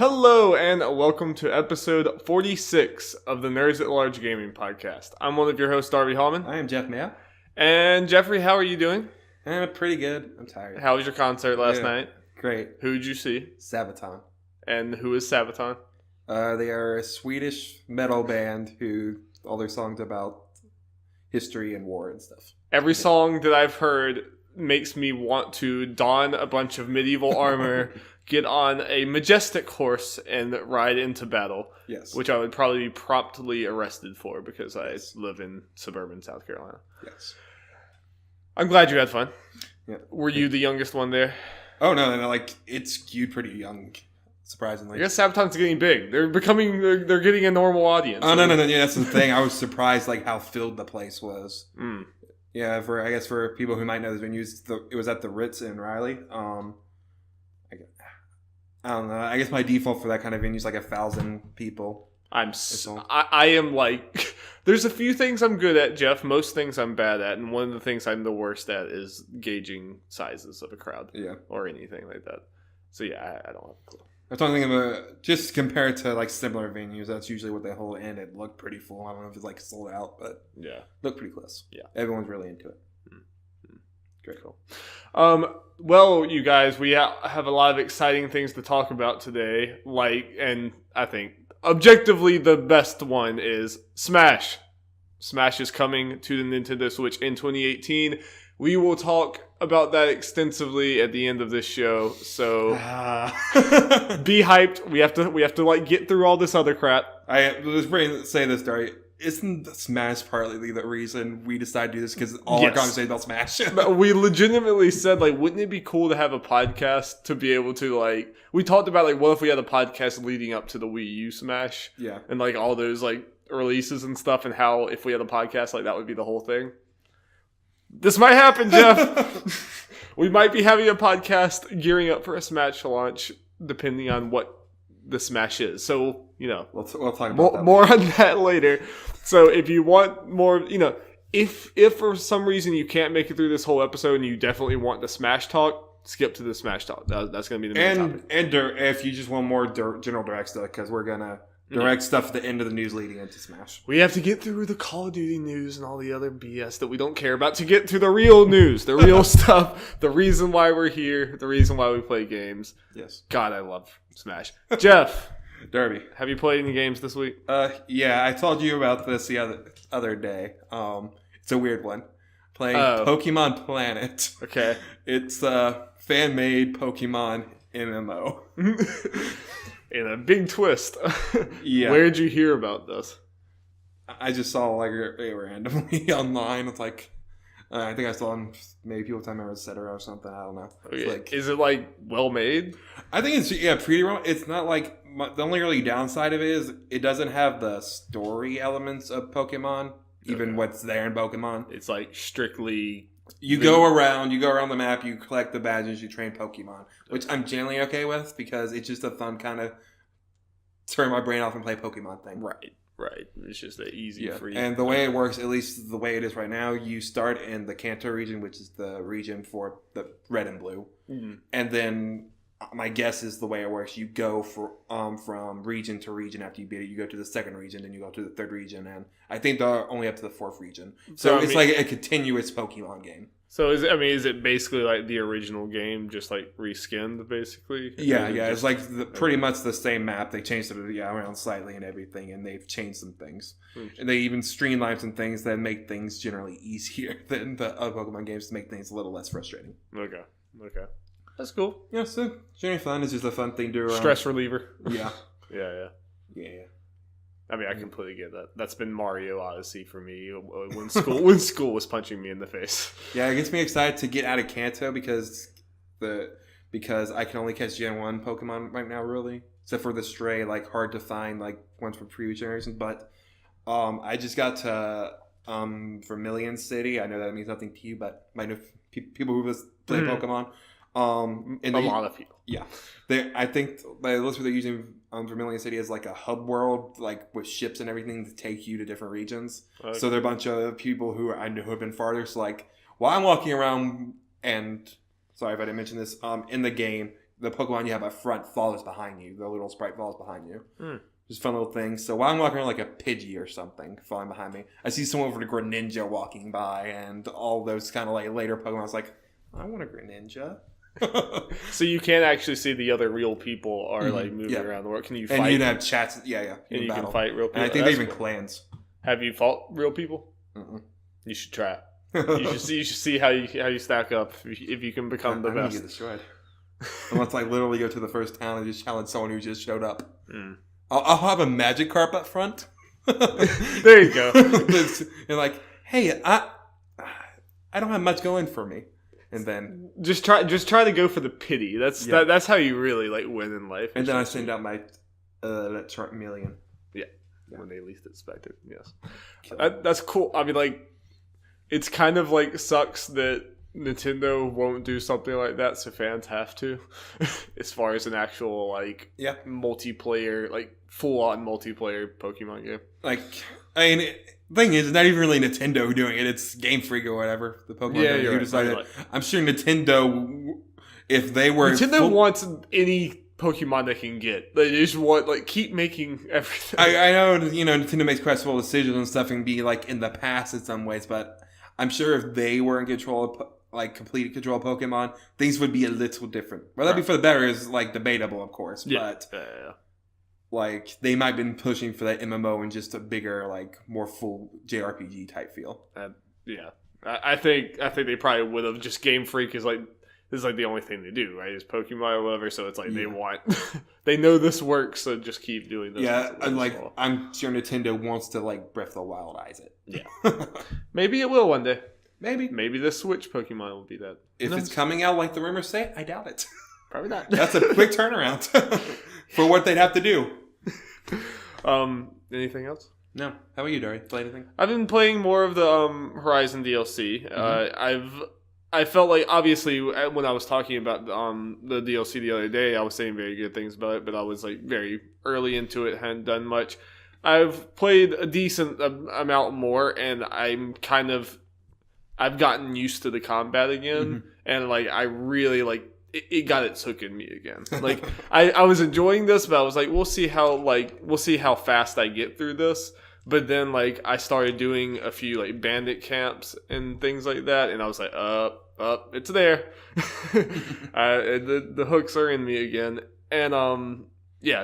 Hello and welcome to episode 46 of the Nerds at Large Gaming Podcast. I'm one of your hosts, Darby Hallman. I am Jeff Mayo. And Jeffrey, how are you doing? Pretty good. I'm tired. How was your concert last night? Great. Who'd you see? Sabaton. And who is Sabaton? They are a Swedish metal band who all their songs about history and war and stuff. Every song that I've heard makes me want to don a bunch of medieval armor, get on a majestic horse, and ride into battle. Yes. Which I would probably be promptly arrested for because I live in suburban South Carolina. Yes. I'm glad you had fun. Yeah. Were you the youngest one there? Oh, no, like, it's skewed pretty young, surprisingly. I guess Sabaton's getting big. They're getting a normal audience. Oh, no, yeah, that's the thing. I was surprised, like, how filled the place was. Mm. Yeah, for people who might know this venue, it was at the Ritz in Raleigh. I don't know. I guess my default for that kind of venue is like 1,000 people. I am like, there's a few things I'm good at, Jeff. Most things I'm bad at, and one of the things I'm the worst at is gauging sizes of a crowd. Yeah, or anything like that. So yeah, I don't have a clue. That's one thing about just compared to like similar venues. That's usually what they hold, and it looked pretty full. I don't know if it's like sold out, but yeah, looked pretty close. Yeah, everyone's really into it. Great, cool. Well, you guys, we have a lot of exciting things to talk about today. And I think objectively the best one is Smash. Smash is coming to the Nintendo Switch in 2018. We will talk about that extensively at the end of this show. So be hyped. We have to like get through all this other crap. I was ready to say this, Darby. Isn't Smash partly the reason we decided to do this? Because all our conversations about Smash. But we legitimately said, like, wouldn't it be cool to have a podcast to be able to, like... We talked about, like, what if we had a podcast leading up to the Wii U Smash? Yeah. And, like, all those, like, releases and stuff, and how if we had a podcast, like, that would be the whole thing. This might happen, Jeff. We might be having a podcast gearing up for a Smash launch, depending on what the Smash is. So, you know, we'll talk about that more on that later. So if you want more, you know, if for some reason you can't make it through this whole episode and you definitely want the Smash talk, skip to the Smash talk. That's going to be the main topic. And if you just want more general direct stuff, because we're going to direct stuff at the end of the news leading into Smash. We have to get through the Call of Duty news and all the other BS that we don't care about to get to the real news, the real stuff, the reason why we're here, the reason why we play games. Yes. God, I love Smash. Jeff. Derby. Have you played any games this week? Yeah, I told you about this the other day. It's a weird one. Playing Pokemon Planet. Okay. It's a fan-made Pokemon MMO. In a big twist. Yeah. Where'd you hear about this? I just saw like randomly online. It's like I think I saw on maybe people telling me it was etc. or something. I don't know. Okay. Like, is it like well made? I think it's pretty well. It's not like the only really downside of it is it doesn't have the story elements of Pokemon. Even what's there in Pokemon. It's like strictly. You go around the map, you collect the badges, you train Pokemon, which I'm generally okay with because it's just a fun kind of turn my brain off and play Pokemon thing. Right. It's just an easy free. And the way it works, at least the way it is right now, you start in the Kanto region, which is the region for the red and blue. Mm-hmm. And then my guess is the way it works, you go from region to region after you beat it. You go to the second region, then you go to the third region, and I think they're only up to the fourth region. So it's like a continuous Pokemon game. So is it basically like the original game, just like reskinned, basically? Yeah. It's like pretty much the same map. They changed it around slightly and everything, and they've changed some things. And they even streamlined some things that make things generally easier than the other Pokemon games to make things a little less frustrating. Okay. That's cool. Yeah, so generally fun. It's just a fun thing to do. Stress reliever. Yeah. Yeah. I mean, I completely get that. That's been Mario Odyssey for me when school was punching me in the face. Yeah, it gets me excited to get out of Kanto because I can only catch Gen 1 Pokemon right now, really. Except for the Stray, like hard to find, like ones from previous generations. But I just got to Vermilion City. I know that means nothing to you, but I know people who play Pokemon. A lot of people. Yeah, I think by the list they're using Vermilion City as like a hub world, like with ships and everything to take you to different regions. Okay. So there are a bunch of people who I know who have been farther. So like while I'm walking around, and sorry if I didn't mention this, in the game the Pokemon you have up front follows behind you. The little sprite follows behind you. Mm. Just fun little things. So while I'm walking around like a Pidgey or something following behind me, I see someone with a Greninja walking by, and all those kind of like later Pokemon. I was like, I want a Greninja. So you can actually see the other real people are like moving around the world. Can you fight? And you'd have chats. Yeah. And you can fight real people. And I think they even clans. Have you fought real people? Mm-mm. You should try it. You should see how you stack up if you can become the best. I'm gonna get destroyed. Unless I literally go to the first town and just challenge someone who just showed up. Mm. I'll have a magic carp up front. There you go. And like, hey, I don't have much going for me. And then just try to go for the pity. That's how you really like win in life. And then I send out my Charmeleon. Yeah, when they least expect it. Yes, that's cool. I mean, like, it's kind of like sucks that Nintendo won't do something like that, so fans have to. As far as an actual like multiplayer, like full on multiplayer Pokemon game. Like, I mean. Thing is, it's not even really Nintendo doing it. It's Game Freak or whatever. The Pokemon who decided. Right. I'm sure Nintendo, if they were... Nintendo wants any Pokemon they can get. They just want, like, keep making everything. I know, Nintendo makes questionable decisions and stuff and be, like, in the past in some ways, but I'm sure if they were in control of, like, complete control of Pokemon, things would be a little different. Well, that'd be for the better is, like, debatable, of course, but... Like, they might have been pushing for that MMO and just a bigger, like, more full JRPG type feel. I think they probably would have. Just Game Freak is like, this is like the only thing they do, right? Is Pokemon or whatever, so it's like they want... they know this works, so just keep doing this. Yeah, and like, I'm sure Nintendo wants to, like, Breath of the Wild eyes it. Yeah. Maybe it will one day. Maybe the Switch Pokemon will be that. If it's coming out like the rumors say, I doubt it. Probably not. That's a quick turnaround for what they'd have to do. Anything else? No. How about you, Darby? Play anything? I've been playing more of the Horizon DLC. I felt like, obviously, when I was talking about the DLC the other day, I was saying very good things about it, but I was like very early into it, hadn't done much. I've played a decent amount more, and I've gotten used to the combat again, and like I really like. It got its hook in me again. Like I was enjoying this, but I was like, we'll see how fast I get through this. But then like I started doing a few like bandit camps and things like that, and I was like, it's there. The hooks are in me again, and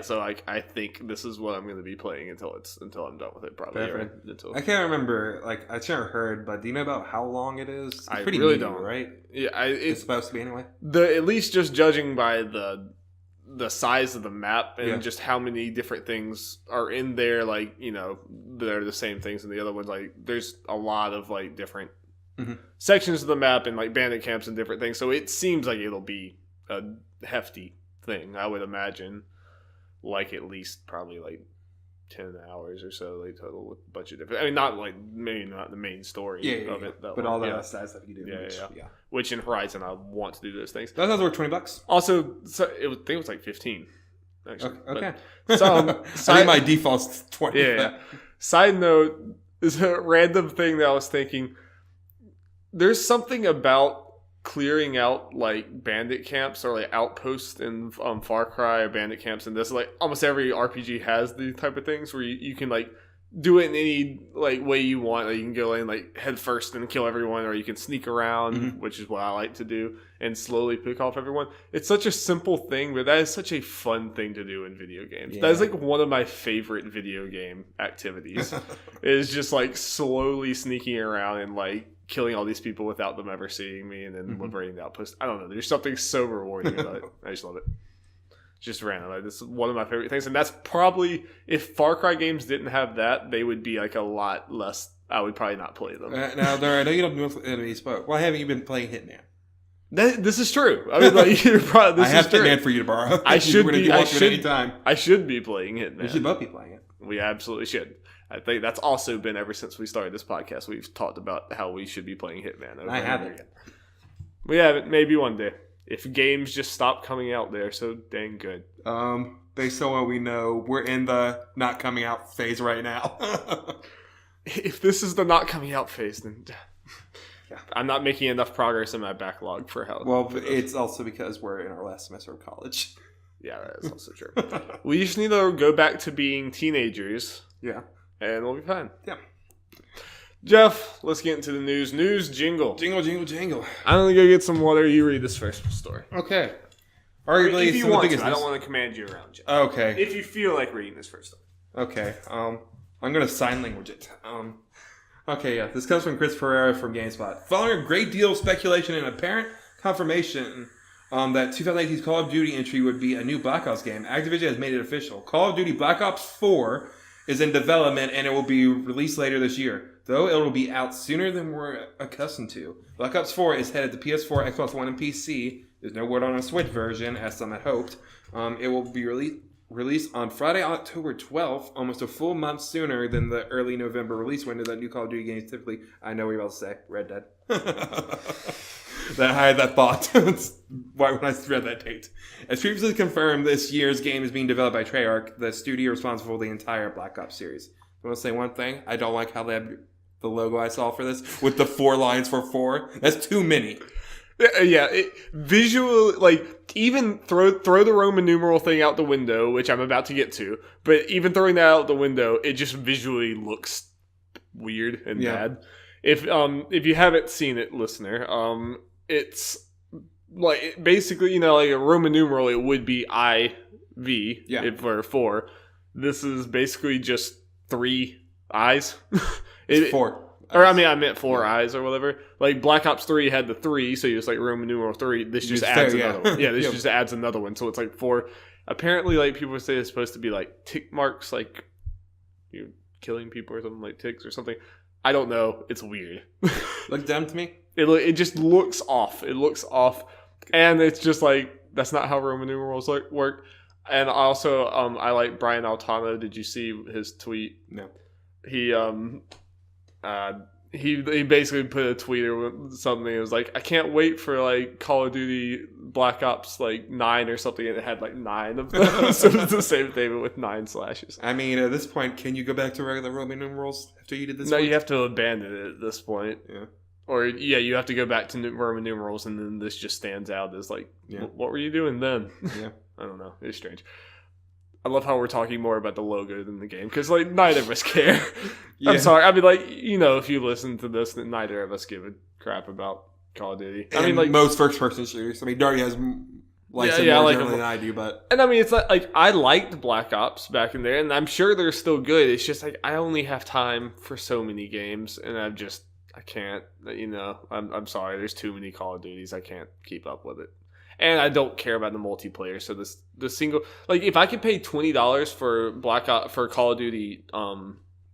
so I think this is what I'm going to be playing until I'm done with it, probably. I can't remember. Like I sure heard, but do you know about how long it is? It's pretty really don't. Right? Yeah, it's supposed to be anyway. At least just judging by the size of the map and just how many different things are in there, like they're the same things in the other ones. Like there's a lot of like different sections of the map and like bandit camps and different things. So it seems like it'll be a hefty thing, I would imagine. Like at least probably like 10 hours or so, like total with a bunch of different. I mean, maybe not the main story of it, but all the side stuff you do. Which in Horizon, I want to do those things. That sounds worth $20. Also, I think it was like 15. Actually, okay. So, I think my default's 20. Yeah. Side note is a random thing that I was thinking. There's something about clearing out like bandit camps or like outposts in Far Cry or bandit camps, and this like almost every RPG has these type of things where you can like do it in any like way you want. Like, you can go in like head first and kill everyone, or you can sneak around, which is what I like to do, and slowly pick off everyone. It's such a simple thing, but that is such a fun thing to do in video games. That is like one of my favorite video game activities. Is just like slowly sneaking around and like killing all these people without them ever seeing me, and then liberating the outpost. I don't know. There's something so rewarding about it. I just love it. It's just random. Like, this is one of my favorite things, and that's probably, if Far Cry games didn't have that, they would be like a lot less. I would probably not play them. Now, I know you don't know enemies, but why haven't you been playing Hitman? This is true. I mean, like you're probably. I have Hitman for you to borrow. I should be. I should be playing Hitman. We should both be playing it. We absolutely should. I think that's also been ever since we started this podcast. We've talked about how we should be playing Hitman. I haven't. We haven't. Maybe one day. If games just stop coming out, they're so dang good. Based on what we know, we're in the not coming out phase right now. If this is the not coming out phase, then Yeah. I'm not making enough progress in my backlog for how. Well, for it's also because we're in our last semester of college. Yeah, that is also true. We just need to go back to being teenagers. Yeah. And we'll be fine. Yeah. Jeff, let's get into the news. News jingle. Jingle, jingle, jingle. I'm going to go get some water. You read this first story. Okay. Arguably, If you want to. I don't want to command you around, Jeff. Okay. If you feel like reading this first story. Okay. I'm going to sign language it. Okay, yeah. This comes from Chris Pereira from GameSpot. Following a great deal of speculation and apparent confirmation that 2018's Call of Duty entry would be a new Black Ops game, Activision has made it official. Call of Duty Black Ops 4 is in development and it will be released later this year, though it will be out sooner than we're accustomed to. Black Ops 4 is headed to PS4, Xbox One, and PC. There's no word on a Switch version, as some had hoped. It will be released on Friday, October 12th, almost a full month sooner than the early November release window that new Call of Duty games typically. I know what you're about to say. Red Dead. That I had that thought when I read that date. As previously confirmed, this year's game is being developed by Treyarch, the studio responsible for the entire Black Ops series. I want to say one thing. I don't like how they have the logo I saw for this with the 4 lines for 4. That's too many. Yeah, visual, like, even throw the Roman numeral thing out the window, which I'm about to get to, but even throwing that out the window, it just visually looks weird and bad. If you haven't seen it, listener, it's like basically, like a Roman numeral, it would be IV for 4. This is basically just 3 eyes. It's 4. Or I meant 4 eyes or whatever. Like Black Ops 3 had the 3, so you just like Roman numeral 3. This just adds another one. Yeah, this just adds another one. So it's like 4. Apparently, like people say it's supposed to be like tick marks, like you're killing people or something, like ticks or something. I don't know. It's weird. Look dumb to me. It just looks off. It looks off, and it's just like that's not how Roman numerals work. And also, I like Brian Altano. Did you see his tweet? No. He basically put a tweet or something. It was like, I can't wait for like Call of Duty Black Ops like 9 or something, and it had like 9 of them. So it's the same thing but with 9 slashes. I mean, at this point, can you go back to regular Roman numerals after you did this? No, you have to abandon it at this point. Yeah. Or you have to go back to Roman numerals, and then this just stands out as like, what were you doing then? Yeah. I don't know. It's strange. I love how we're talking more about the logo than the game, because like neither of us care. Yeah. I'm sorry. I mean, like, if you listen to this, then neither of us give a crap about Call of Duty. I mean, like most first-person shooters. I mean, Darby has likes it more generally than I do, but and I mean, it's like I liked Black Ops back in there, and I'm sure they're still good. It's just like I only have time for so many games, and I can't. I'm sorry. There's too many Call of Duties. I can't keep up with it. And I don't care about the multiplayer. So the single, like if I could pay $20 for Call of Duty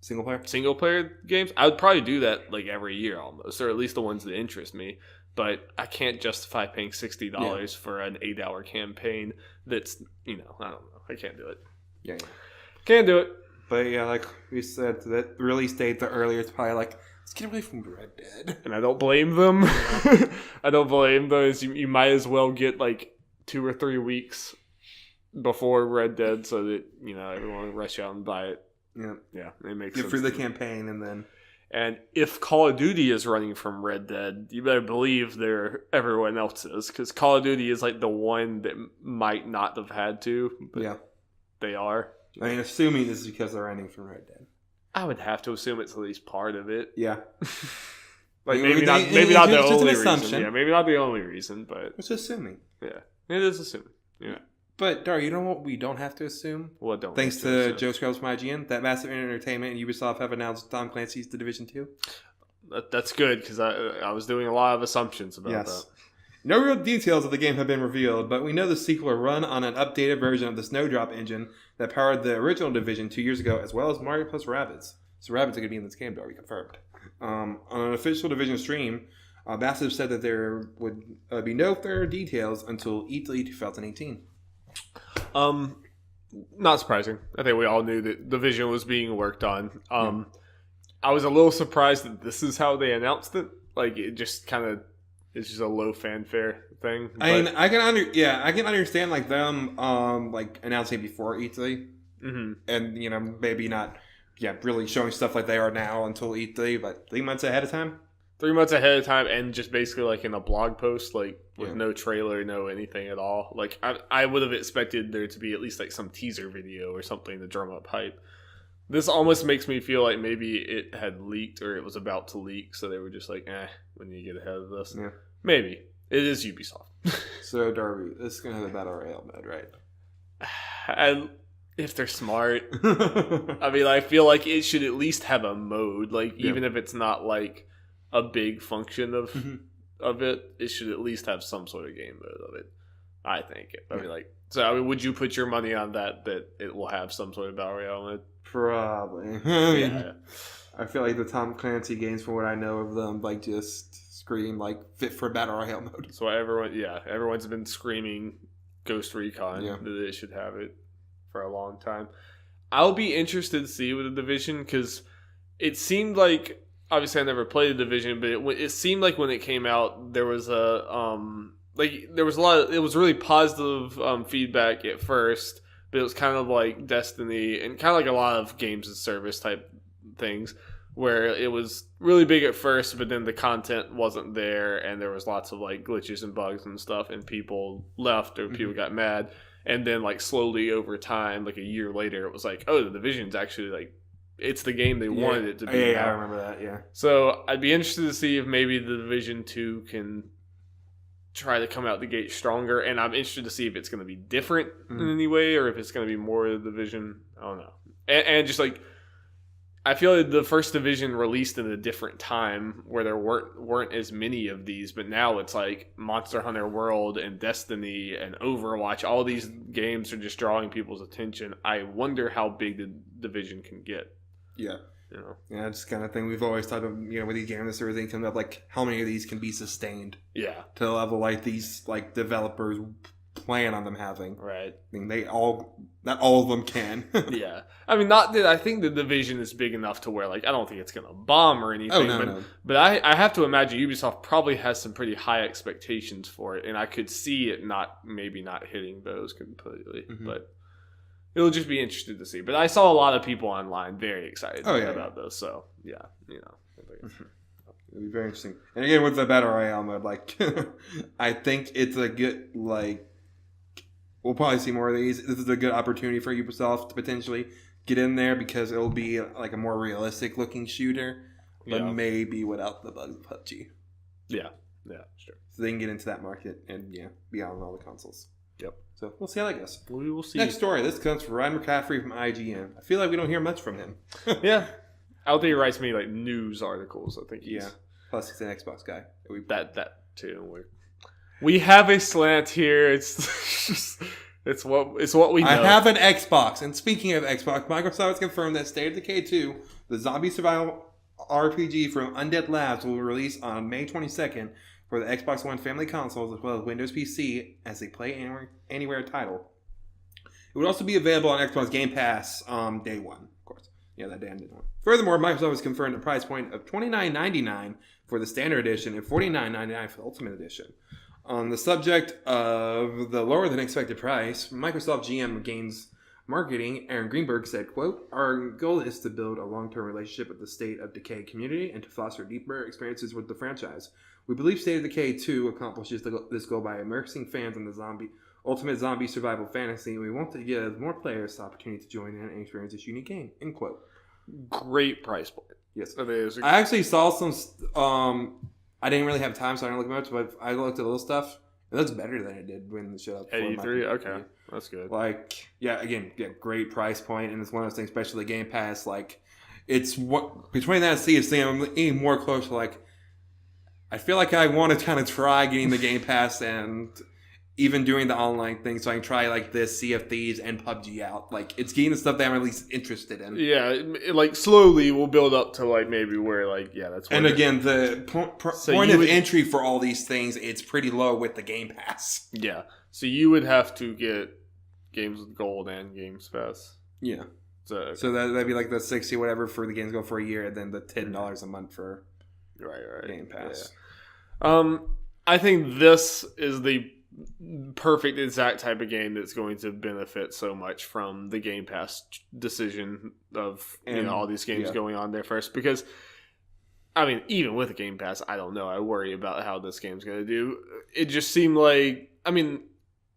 single player games, I would probably do that like every year almost, or at least the ones that interest me. But I can't justify paying $60 for an 8-hour campaign. That's I don't know. I can't do it. Yeah. Can't do it. But yeah, like we said, that release date the earlier, it's probably like, let's get away from Red Dead. And I don't blame them. I don't blame those. You might as well get like 2 or 3 weeks before Red Dead so that, everyone will rush out and buy it. Yeah. Yeah, it makes sense. Get through the campaign and then... And if Call of Duty is running from Red Dead, you better believe everyone else is. Because Call of Duty is like the one that might not have had to. But they are. I mean, assuming this is because they're running from Red Dead. I would have to assume it's at least part of it. Yeah. Like maybe not the only reason. Yeah, maybe not the only reason, but it's assuming. Yeah, it is assuming. Yeah. But Dar, you know what we don't have to assume? What don't? Thanks to Joe Scrubs from IGN, that Massive Entertainment and Ubisoft have announced Tom Clancy's The Division 2. That's good because I was doing a lot of assumptions about that. No real details of the game have been revealed, but we know the sequel will run on an updated version of the Snowdrop engine that powered the original Division 2 years ago, as well as Mario plus Rabbids. So Rabbids are going to be in this game, Darby, confirmed. On an official Division stream, Massive said that there would be no further details until E3 2018. Not surprising. I think we all knew that Division was being worked on. I was a little surprised that this is how they announced it. Like, it just kind of... It's just a low fanfare thing. I mean, I can understand like them like announcing it before E3, and maybe not really showing stuff like they are now until E3, but 3 months ahead of time. 3 months ahead of time, and just basically like in a blog post, like with Yeah. no trailer, no anything at all. Like I would have expected there to be at least like some teaser video or something to drum up hype. This almost makes me feel like maybe it had leaked or it was about to leak, so they were just like, we need to get ahead of this. Yeah. Maybe. It is Ubisoft. So, Darby, this is going to have a Battle Royale mode, right? And if they're smart, I mean, I feel like it should at least have a mode. Like, even if it's not like a big function of it, it should at least have some sort of game mode of it. I think. I mean, like, so I mean, would you put your money on that it will have some sort of Battle Royale mode? Probably. I feel like the Tom Clancy games, from what I know of them, like just scream like fit for Battle Royale mode. So everyone's been screaming Ghost Recon that it should have it for a long time. I'll be interested to see with the Division, because it seemed like, obviously I never played the Division, but it seemed like when it came out there was a lot of, it was really positive feedback at first, but it was kind of like Destiny and kind of like a lot of games as service type things, where it was really big at first, but then the content wasn't there, and there was lots of like glitches and bugs and stuff, and people left or people got mad, and then like slowly over time, like a year later, it was like, oh, the Division's actually like, it's the game they wanted it to be. Yeah, I remember that. Yeah. So I'd be interested to see if maybe the Division 2 can try to come out the gate stronger, and I'm interested to see if it's going to be different in any way, or if it's going to be more of the Division. I don't know. And just like, I feel like the first Division released at a different time where there weren't as many of these, but now it's like Monster Hunter World and Destiny and Overwatch. All these games are just drawing people's attention. I wonder how big the Division can get. Yeah. You know? Yeah, it's kind of thing we've always thought of, with these games, everything comes up, like, how many of these can be sustained? Yeah. To the level, like, these, like, developers plan on them having. Right. I mean, not all of them can. Yeah. I mean, not that I think the Division is big enough to where, like, I don't think it's going to bomb or anything. Oh, no. But I have to imagine Ubisoft probably has some pretty high expectations for it, and I could see it maybe not hitting those completely. But it'll just be interesting to see. But I saw a lot of people online very excited about this. So, yeah, It'll be very interesting. And again, with the Battle Royale mode, like, I think it's a good, like, we'll probably see more of these. This is a good opportunity for Ubisoft to potentially get in there, because it'll be, like, a more realistic looking shooter, but maybe without the bugs of PUBG. Yeah, sure. So they can get into that market and, be on all the consoles. Yep. So we'll see how that goes. We will see. Next story. This comes from Ryan McCaffrey from IGN. I feel like we don't hear much from him. Yeah. I don't think he writes me like news articles. I think he's... Yeah. Plus, he's an Xbox guy. That too. We have a slant here. It's what we know. I have an Xbox. And speaking of Xbox, Microsoft has confirmed that State of Decay 2, the zombie survival RPG from Undead Labs, will release on May 22nd for the Xbox One family consoles, as well as Windows PC, as a Play Anywhere title. It would also be available on Xbox Game Pass day one, of course. Yeah, that day on day one. Furthermore, Microsoft has confirmed a price point of $29.99 for the Standard Edition and $49.99 for the Ultimate Edition. On the subject of the lower than expected price, Microsoft GM Games Marketing, Aaron Greenberg, said, quote, "Our goal is to build a long-term relationship with the State of Decay community and to foster deeper experiences with the franchise. We believe State of Decay 2 accomplishes this goal by immersing fans in the ultimate zombie survival fantasy, and we want to give more players the opportunity to join in and experience this unique game." End quote. Great price point. Yes. It is. I actually saw some... I didn't really have time, so I didn't look much, but I looked at a little stuff. It looks better than it did when the showed up. At E3? Okay. That's good. Like, great price point, and it's one of those things, especially the Game Pass, like, it's what... Between that and CSC, I'm even more close to, like... I feel like I want to kind of try getting the Game Pass and even doing the online thing, so I can try, like, this, Sea of Thieves, and PUBG out. Like, it's getting the stuff that I'm at least interested in. Yeah, like, slowly we'll build up to, like, maybe where, like, that's... And again, the point of entry for all these things, it's pretty low with the Game Pass. Yeah. So you would have to get Games with Gold and Games Pass. Yeah. So that'd be like the $60 whatever for the games go for a year, and then the $10 a month for Game Pass. Yeah. I think this is the perfect exact type of game that's going to benefit so much from the Game Pass decision of all these games going on there first, because I mean, even with the Game Pass, I don't know. I worry about how this game's going to do. It just seemed like, I mean,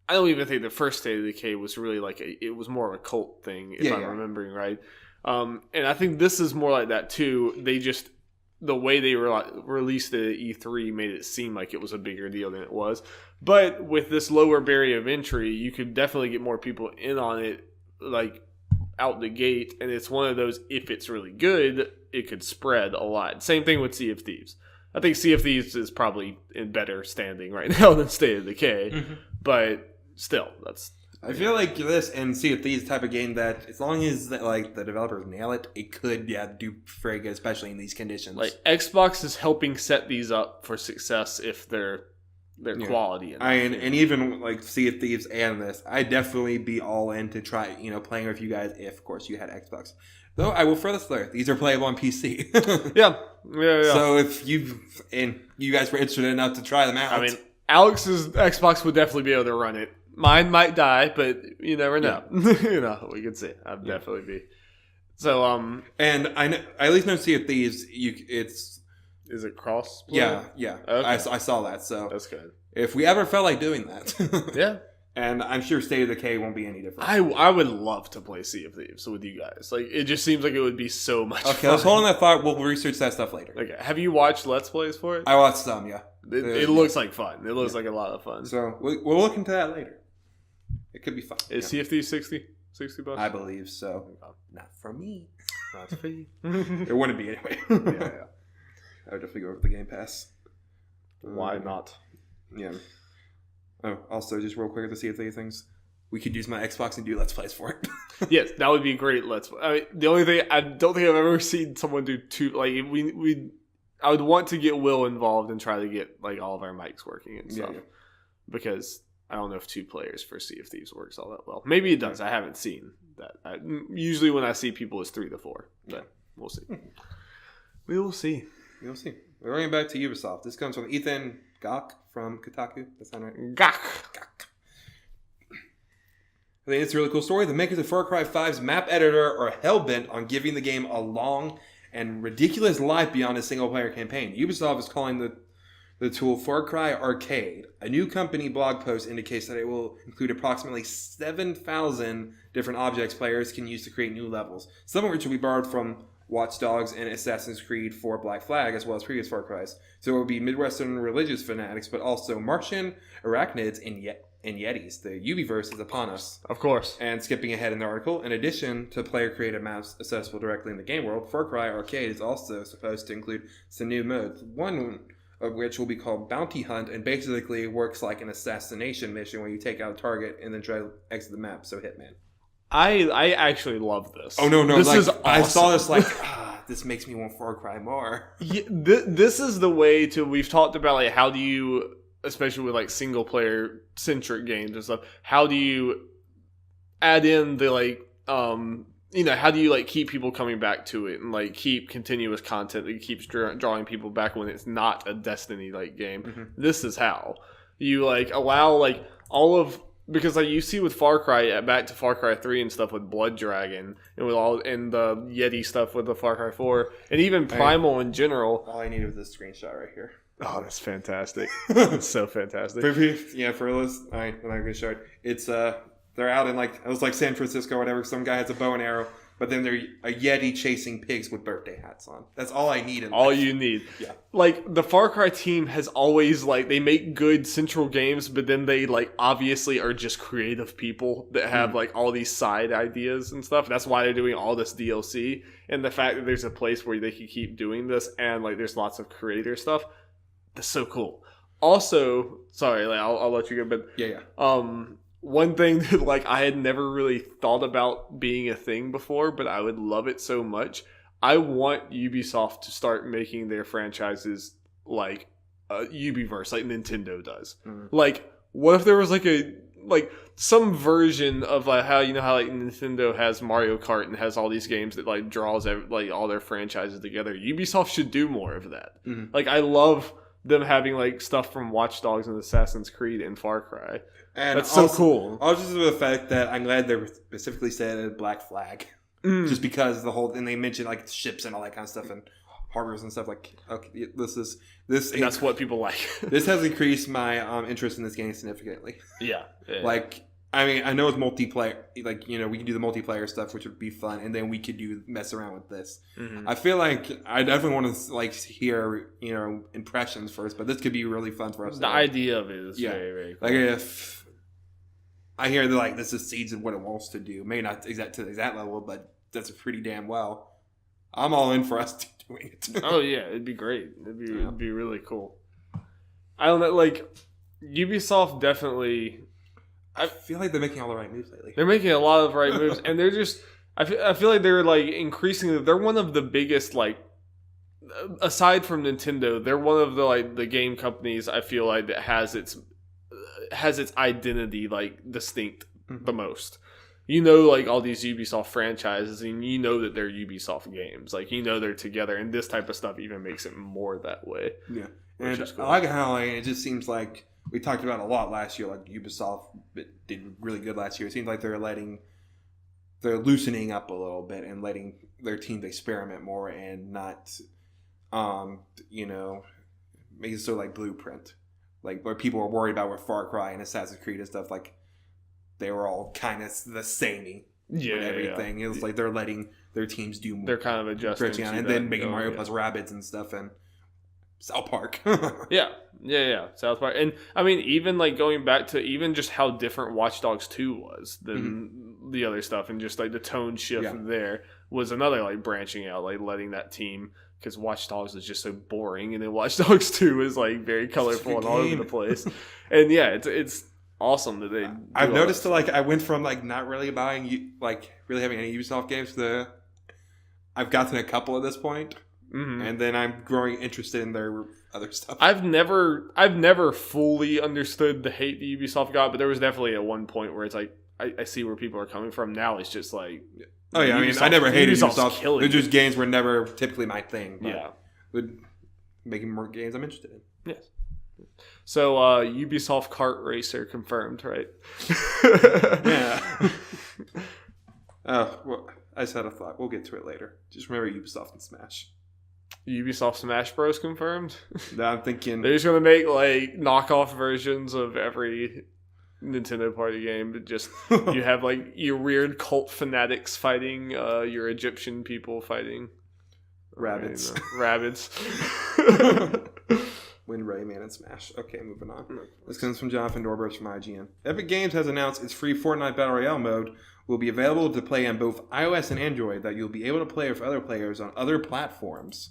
I don't even think the first State of Decay was really like it was more of a cult thing, if I'm remembering right. And I think this is more like that too. They just, the way they released it at E3 made it seem like it was a bigger deal than it was. But with this lower barrier of entry, you could definitely get more people in on it, like out the gate. And it's one of those, if it's really good, it could spread a lot. Same thing with Sea of Thieves. I think Sea of Thieves is probably in better standing right now than State of Decay. But still, that's... I feel like this and Sea of Thieves type of game that as long as like the developers nail it, it could do very good, especially in these conditions. Like Xbox is helping set these up for success if they're quality. And even like Sea of Thieves and this, I'd definitely be all in to try playing with you guys if, of course, you had Xbox. Though I will further slur, these are playable on PC. Yeah. So if you guys were interested enough to try them out, I mean, Alex's Xbox would definitely be able to run it. Mine might die, but you never know. Yeah. We could see. I'd definitely be. So and I at least know Sea of Thieves. Is it cross? Yeah. Okay. I saw that. So that's good. If we ever felt like doing that, yeah. And I'm sure State of Decay won't be any different. I would love to play Sea of Thieves with you guys. Like, it just seems like it would be so much fun. Okay, let's hold on that thought. We'll research that stuff later. Okay. Have you watched Let's Plays for it? I watched some, yeah. It looks like fun. It looks like a lot of fun. So we'll look into that later. It could be fun. Is Sea of Thieves $60 bucks? I believe so. Not for me. Not for you. It wouldn't be anyway. Yeah. I would definitely go with the Game Pass. Why not? Yeah. Oh, also, just real quick, the Sea of Thieves things. We could use my Xbox and do Let's Plays for it. Yes, that would be great. Let's Play. I mean, the only thing, I don't think I've ever seen someone do two. Like, I would want to get Will involved and try to get like all of our mics working and stuff. Yeah. Because I don't know if 2 players for Sea of Thieves works all that well. Maybe it does. I haven't seen that. Usually when I see people, it's 3 to 4. But we'll see. We will see. We'll see. We're going back to Ubisoft. This comes from Ethan Gach from Kotaku. That sound right? Gach. I think it's a really cool story. The makers of Far Cry 5's map editor are hell-bent on giving the game a long and ridiculous life beyond a single-player campaign. Ubisoft is calling the tool Far Cry Arcade. A new company blog post indicates that it will include approximately 7,000 different objects players can use to create new levels, some of which will be borrowed from Watch Dogs and Assassin's Creed 4 Black Flag, as well as previous Far Cries. So it will be Midwestern religious fanatics, but also Martian arachnids and Yetis. The Ubiverse is upon us. Of course. And skipping ahead in the article, in addition to player-created maps accessible directly in the game world, Far Cry Arcade is also supposed to include some new modes, one of which will be called Bounty Hunt, and basically works like an assassination mission where you take out a target and then try to exit the map, so Hitman. I actually love this. Oh, no. This is awesome. I saw this this makes me want Far Cry more. Yeah, this is the way to, we've talked about like how do you, especially with like single player centric games and stuff, how do you add in the like, how do you like keep people coming back to it and like keep continuous content that keeps drawing people back when it's not a Destiny like game. Mm-hmm. This is how you like allow like all of, because like you see with Far Cry, back to Far Cry 3 and stuff with Blood Dragon and with all and the Yeti stuff with the Far Cry 4 and even Primal in general. All I needed was this screenshot right here. Oh, that's fantastic! It's so fantastic. For this, I'm not gonna show it. It's they're out in it was like San Francisco or whatever. Some guy has a bow and arrow, but then they're a Yeti chasing pigs with birthday hats on. That's all I need. All you need. Yeah. Like the Far Cry team has always they make good central games, but then they obviously are just creative people that have all these side ideas and stuff. That's why they're doing all this DLC, and the fact that there's a place where they can keep doing this, and there's lots of creator stuff. That's so cool. Also, sorry, I'll let you go, but yeah. One thing that I had never really thought about being a thing before, but I would love it so much. I want Ubisoft to start making their franchises like Ubiverse, like Nintendo does. Mm. What if there was some version of how Nintendo has Mario Kart and has all these games that draws all their franchises together. Ubisoft should do more of that. Mm-hmm. I love them having stuff from Watch Dogs and Assassin's Creed and Far Cry. And that's so cool. Also, the fact that I'm glad they specifically said Black Flag, just because and they mentioned ships and all that kind of stuff, and hardware and stuff. Like, okay, this. And that's what people like. This has increased my interest in this game significantly. Yeah. Like, I mean, I know it's multiplayer. Like, you know, we can do the multiplayer stuff, which would be fun, and then we could mess around with this. I feel like I definitely want to like hear, you know, impressions first, but this could be really fun for us. The idea of it is very, very cool. Like, if I hear that, like, this is seeds of what it wants to do, maybe not to that level, but that's pretty damn well. I'm all in for us doing it. Oh yeah, it'd be great. It'd be really cool. I don't know, like Ubisoft definitely. I feel like they're making all the right moves lately. They're making a lot of right moves, and they're just. I feel like they're like increasingly. They're one of the biggest, like, aside from Nintendo, they're one of the like the game companies I feel like that has its identity like distinct the most. You know, like all these Ubisoft franchises, and you know that they're Ubisoft games. Like, you know they're together, and this type of stuff even makes it more that way. Yeah, and cool. I like how like, it just seems like we talked about a lot last year. Like Ubisoft did really good last year. It seems like they're loosening up a little bit and letting their teams experiment more and not, you know, make it so like Blueprint, like where people were worried about with Far Cry and Assassin's Creed and stuff like. They were all kind of the samey with everything. It was like they're letting their teams do more. They're kind of adjusting. And then making Mario plus Rabbids and stuff and South Park. Yeah. South Park. And I mean, even like going back to even just how different Watch Dogs 2 was than the other stuff, and just like the tone shift there was another like branching out, like letting that team, because Watch Dogs is just so boring, and then Watch Dogs 2 is like very colorful and all over the place. And yeah, it's awesome that they. I've noticed that like I went from like not really buying like really having any Ubisoft games to I've gotten a couple at this point, and then I'm growing interested in their other stuff. I've never fully understood the hate that Ubisoft got, but there was definitely at one point where it's like I see where people are coming from. Now it's just like, oh yeah, I mean I never hated Ubisoft. They're just games were never typically my thing. But with making more games, I'm interested in. Yes. So, Ubisoft Kart Racer confirmed, right? Yeah. Oh, well, I just had a thought. We'll get to it later. Just remember Ubisoft and Smash. Ubisoft Smash Bros. Confirmed? Now I'm thinking... They're just going to make, like, knockoff versions of every Nintendo party game. But just, you have, like, your weird cult fanatics fighting, your Egyptian people fighting... Rabbids. Rabbids. Win Rayman and Smash. Okay, moving on. This comes from Jonathan Dorbers from IGN. Epic Games has announced its free Fortnite Battle Royale mode will be available to play on both iOS and Android, that you'll be able to play with other players on other platforms.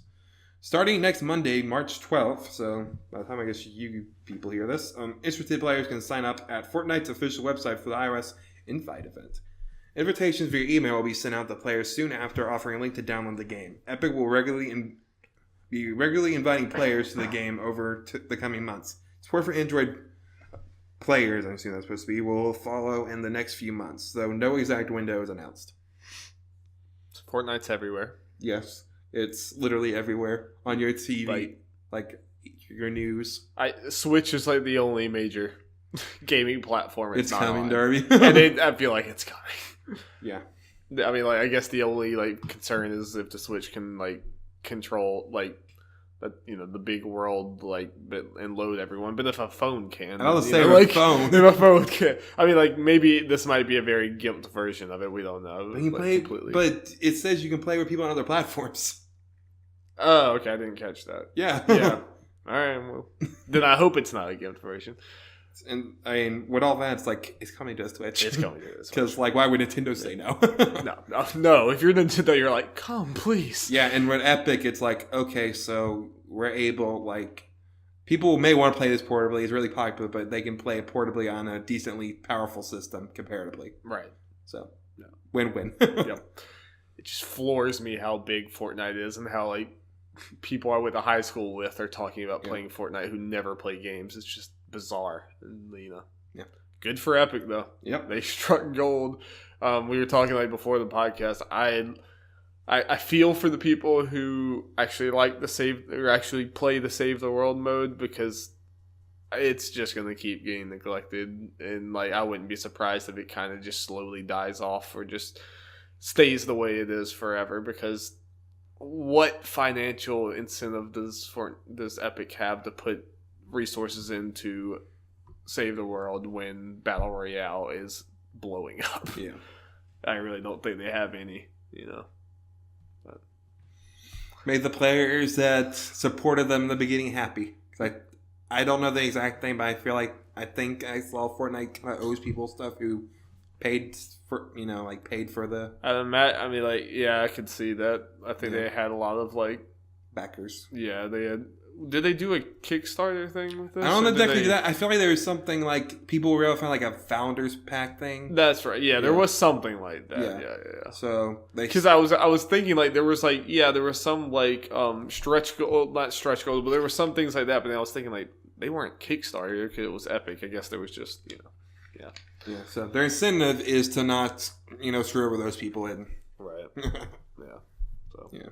Starting next Monday, March 12th, so by the time I guess you people hear this, interested players can sign up at Fortnite's official website for the iOS Invite event. Invitations via email will be sent out to players soon after, offering a link to download the game. Epic will be regularly inviting players to the game over the coming months. Support for Android players, I'm assuming that's supposed to be, will follow in the next few months, though no exact window is announced. Fortnite's everywhere. Yes, it's literally everywhere on your TV, like your news. Switch is like the only major gaming platform. It's coming, Darby. And I feel like it's coming. Yeah. I mean, like, I guess the only like concern is if the Switch can like control like the big world and load everyone, but if a phone can, I'll say phone. If a phone can, I mean, like, maybe this might be a very gimped version of it. We don't know. But it says you can play with people on other platforms. Oh, okay, I didn't catch that. Yeah. All right, well, then I hope it's not a gimped version. And I mean, with all that, it's like it's coming to Switch. It's coming to Switch because, like, why would Nintendo say no? No. If you're Nintendo, you're like, come, please. Yeah, and with Epic, it's like, okay, so we're able, like, people may want to play this portably. It's really popular, but they can play it portably on a decently powerful system comparatively. Right. So, win-win. Yep. It just floors me how big Fortnite is and how, like, people I went to high school with are talking about playing Fortnite who never play games. It's just bizarre. Good for Epic, though. Yep. They struck gold. We were talking like before the podcast. I feel for the people who actually like actually play the save the world mode, because it's just going to keep getting neglected, and like I wouldn't be surprised if it kind of just slowly dies off or just stays the way it is forever, because what financial incentive does Epic have to put resources into Save the World when Battle Royale is blowing up? Yeah. I really don't think they have any, But. Made the players that supported them in the beginning happy. I don't know the exact thing, but I think I saw Fortnite kind of owes people stuff who paid for the I could see that. I think they had a lot of backers. Yeah, they had. Did they do a Kickstarter thing with this? I don't know exactly do that. I feel like there was something like people were able to find a founders pack thing. That's right. Yeah, there was something like that. Yeah. So because I was thinking there was some stretch goal, not stretch goals, but there were some things like that. But then I was thinking they weren't Kickstarter because it was Epic. I guess there was just Yeah. So their incentive is to not screw over those people in. Right. Yeah. So yeah.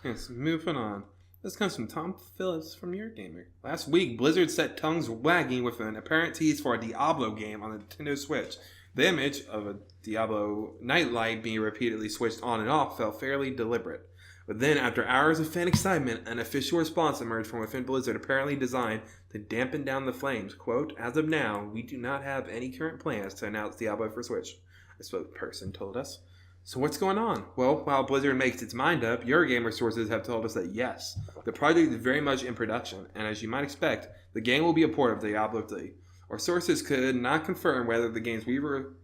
Yes. Moving on. This comes from Tom Phillips from Your Gamer. Last week, Blizzard set tongues wagging with an apparent tease for a Diablo game on the Nintendo Switch. The image of a Diablo nightlight being repeatedly switched on and off felt fairly deliberate. But then, after hours of fan excitement, an official response emerged from within Blizzard apparently designed to dampen down the flames. Quote, "As of now, we do not have any current plans to announce Diablo for Switch," a spokesperson told us. So what's going on? Well, while Blizzard makes its mind up, Your Gamer sources have told us that yes, the project is very much in production, and as you might expect, the game will be a port of Diablo 3. Our sources could not confirm whether the game's Reaper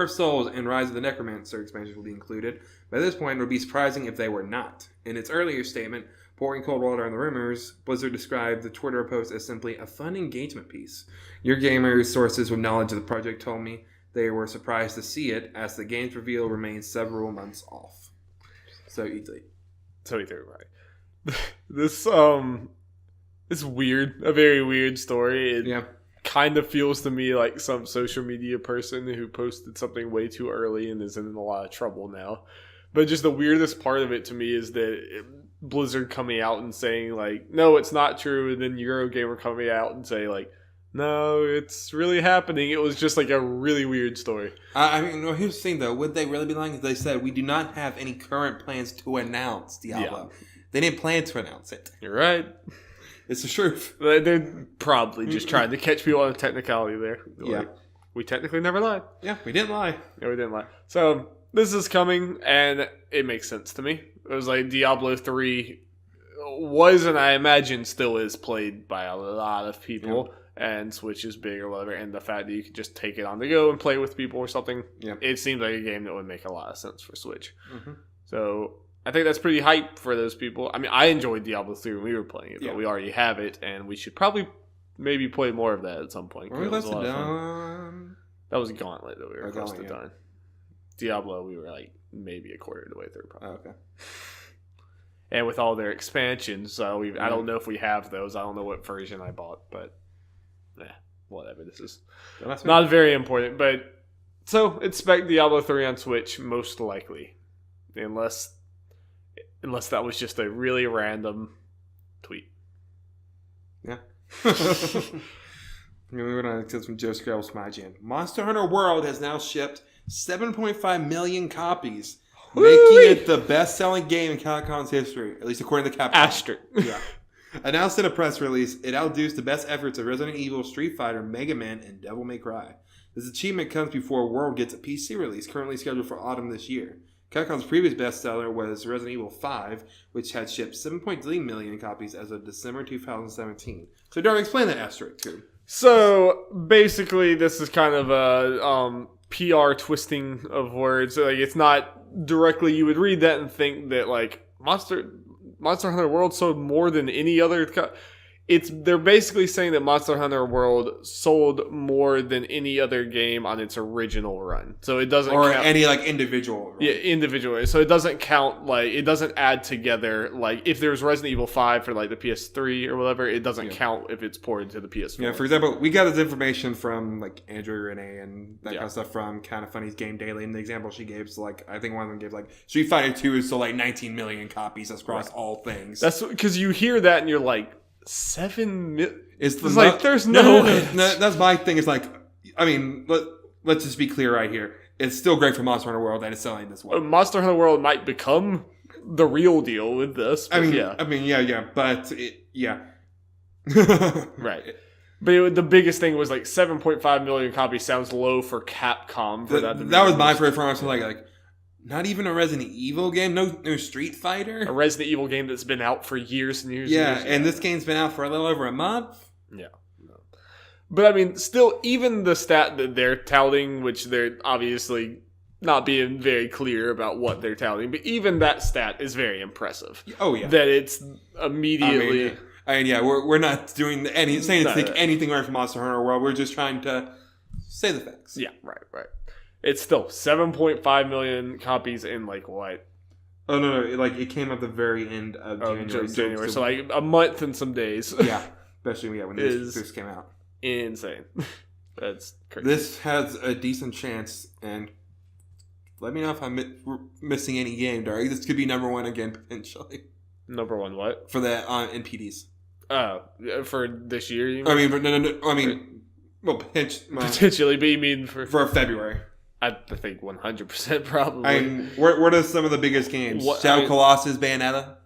of Souls and Rise of the Necromancer expansions will be included, but at this point it would be surprising if they were not. In its earlier statement, pouring cold water on the rumors, Blizzard described the Twitter post as simply a fun engagement piece. Your Gamer sources with knowledge of the project told me they were surprised to see it, as the game's reveal remains several months off. So easily. Right. This it's weird. A very weird story. It kind of feels to me like some social media person who posted something way too early and is in a lot of trouble now. But just the weirdest part of it to me is that Blizzard coming out and saying no, it's not true, and then Eurogamer coming out and say no, it's really happening. It was just a really weird story. Here's the thing, though. Would they really be lying if they said, we do not have any current plans to announce Diablo? Yeah. They didn't plan to announce it. You're right. It's the truth. They're probably just trying to catch people on a technicality there. Yeah. We technically never lied. Yeah, we didn't lie. Yeah, we didn't lie. So, this is coming, and it makes sense to me. It was Diablo 3 was, and I imagine still is, played by a lot of people. Yeah. And Switch is big or whatever, and the fact that you could just take it on the go and play with people or something, it seems like a game that would make a lot of sense for Switch. Mm-hmm. So I think that's pretty hype for those people. I mean, I enjoyed Diablo 3 when we were playing it, but we already have it, and we should probably maybe play more of that at some point. Were we close to done? That was Gauntlet that we were close to done. Diablo, we were maybe a quarter of the way through, probably. Oh, okay. And with all their expansions, I don't know if we have those. I don't know what version I bought, but... whatever. This is not very important, but so expect Diablo 3 on Switch most likely, unless that was just a really random tweet. Yeah. Moving on to some Joe Scrabble Smygen. Monster Hunter World has now shipped 7.5 million copies, making it the best-selling game in Capcom's history, at least according to Capcom. Asterisk. Yeah. Announced in a press release, it outdoes the best efforts of Resident Evil, Street Fighter, Mega Man, and Devil May Cry. This achievement comes before World gets a PC release, currently scheduled for autumn this year. Capcom's previous bestseller was Resident Evil 5, which had shipped 7.3 million copies as of December 2017. So, Darby, explain that asterisk too. So, basically, this is kind of a PR twisting of words. It's not directly, you would read that and think that, Monster Hunter World sold more than any other... They're basically saying that Monster Hunter World sold more than any other game on its original run. So it doesn't count... Or any, individual run. Yeah, individually. So it doesn't count, it doesn't add together, if there's Resident Evil 5 for, the PS3 or whatever, it doesn't count if it's ported to the PS4. Yeah, for example, we got this information from, Andrew Renee and that kind of stuff from Kinda Funny's Game Daily, and the example she gave, so, I think one of them gave, Street Fighter 2 is sold, 19 million copies across all things. That's because you hear that and you're like... 7 million. There's no way. No, that's my thing. It's let's just be clear right here. it's still great for Monster Hunter World that it's selling this way. Monster Hunter World might become the real deal with this. I mean, yeah. but Right. But the biggest thing was like 7.5 million copies sounds low for Capcom for that. That was my first response. Like, not even a Resident Evil game, no Street Fighter, a Resident Evil game that's been out for years and years. Yeah, and years. and this game's been out for a little over a month. Yeah. But I mean, still, even the stat that they're touting, which they're obviously not being very clear about what they're touting, but even that stat is very impressive. Oh yeah, that it's immediately. We're not doing saying to take anything away from Monster Hunter World. We're just trying to say the facts. Yeah, right. It's still 7.5 million copies in like what? Oh no! Like it came at the very end of January. So like a month and some days. Yeah, especially when this came out. Insane. That's crazy. This has a decent chance, and let me know if I'm missing any game, Darby. This could be number one again potentially. Number one, what for the NPDs? For this year? You mean? I mean, but no. I mean, well, potentially, but you mean for February? I think 100% probably. I mean, what are some of the biggest games? Shadow Colossus, Bayonetta.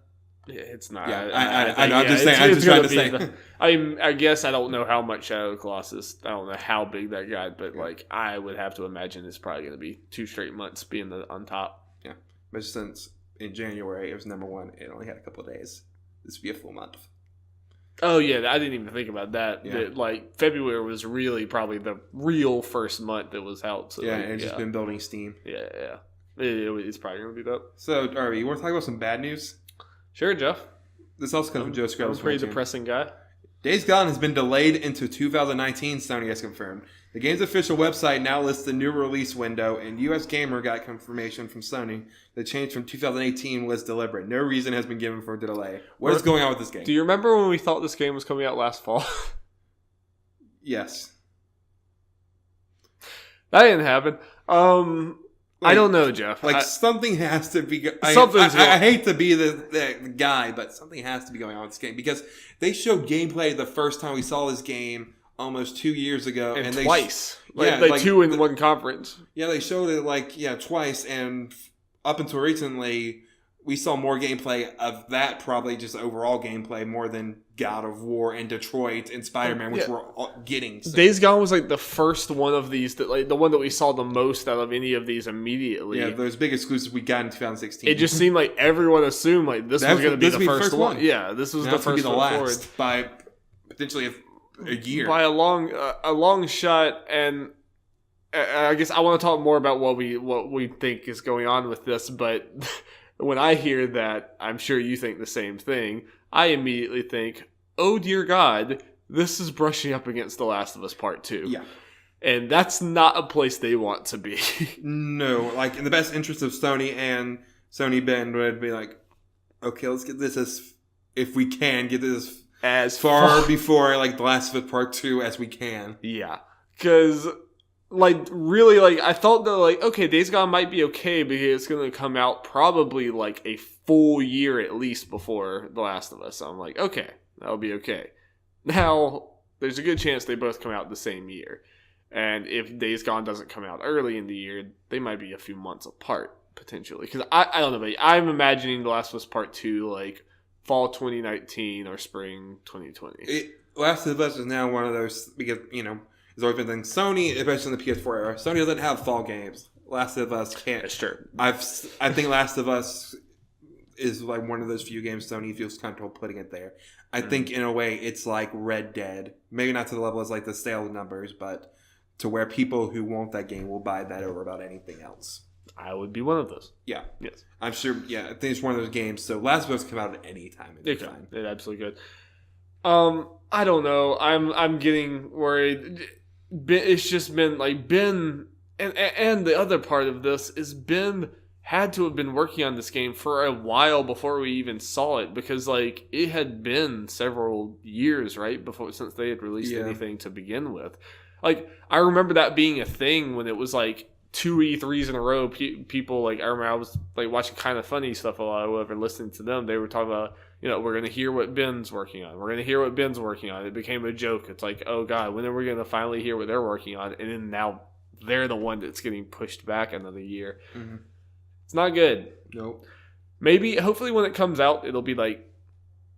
Yeah, it's not. Yeah, I know. I'm just saying. I'm just trying to say. I guess I don't know how much Shadow Colossus. I don't know how big that got, but like I would have to imagine it's probably going to be 2 straight months being on top. Yeah, but since in January it was number one, it only had a couple of days. This would be a full month. Oh yeah, I didn't even think about that. Yeah. That, like February was really probably the real first month that was out. So, yeah, and it's just been building steam. Yeah. It's probably going to be that. So, Darby, you want to talk about some bad news? Sure, Jeff. This also comes from Joe Scrubs. I'm a pretty depressing guy. Days Gone has been delayed into 2019, Sony has confirmed. The game's official website now lists the new release window, and US Gamer got confirmation from Sony. The change from 2018 was deliberate. No reason has been given for the delay. What is going on with this game? Do you remember when we thought this game was coming out last fall? Yes. That didn't happen. I don't know, Jeff. Something has to be... I hate to be the guy, but something has to be going on with this game. Because they showed gameplay the first time we saw this game almost 2 years ago. And twice. Two in one conference. Yeah, they showed it twice. And up until recently, we saw more gameplay of that, probably just overall gameplay, more than God of War and Detroit and Spider-Man, which we're getting. So. Days Gone was like the first one of these, that the one that we saw the most out of any of these immediately. Yeah, those big exclusives we got in 2016. It just seemed like everone assumed like this was going to be the first one. Yeah, this was the first one last by potentially a year. By a long shot, and I guess I want to talk more about what we think is going on with this, but when I hear that, I'm sure you think the same thing. I immediately think, oh dear God, this is brushing up against The Last of Us Part 2. Yeah. And that's not a place they want to be. No, like in the best interest of Sony and Sony Ben would be like, okay, let's get this if we can, get this as far before like The Last of Us Part 2 as we can. Yeah. Because... really, I thought that, okay, Days Gone might be okay because it's going to come out probably, a full year at least before The Last of Us. So I'm like, okay, that'll be okay. Now, there's a good chance they both come out the same year. And if Days Gone doesn't come out early in the year, they might be a few months apart, potentially. Because I don't know, but I'm imagining The Last of Us Part 2, fall 2019 or spring 2020. Last of Us is now one of those, because, there's always been things. Sony, especially in the PS4 era, Sony doesn't have fall games. Last of Us can't. That's true. I think Last of Us is one of those few games Sony feels comfortable putting it there. I think in a way it's like Red Dead. Maybe not to the level as the sales numbers, but to where people who want that game will buy that over about anything else. I would be one of those. Yeah. Yes. I'm sure. Yeah, I think it's one of those games. So Last of Us come out at any time. It absolutely could. I don't know. I'm getting worried. It's just been Ben, and the other part of this is Ben had to have been working on this game for a while before we even saw it, because it had been several years, right, before since they had released anything to begin with. I remember that being a thing when it was 2 E3s in a row. People I remember I was watching Kind of Funny stuff a lot, or listening to them. They were talking about, we're going to hear what Ben's working on. We're going to hear what Ben's working on. It became a joke. It's oh God, when are we going to finally hear what they're working on? And then now, they're the one that's getting pushed back another year. Mm-hmm. It's not good. Nope. Maybe, hopefully when it comes out, it'll be like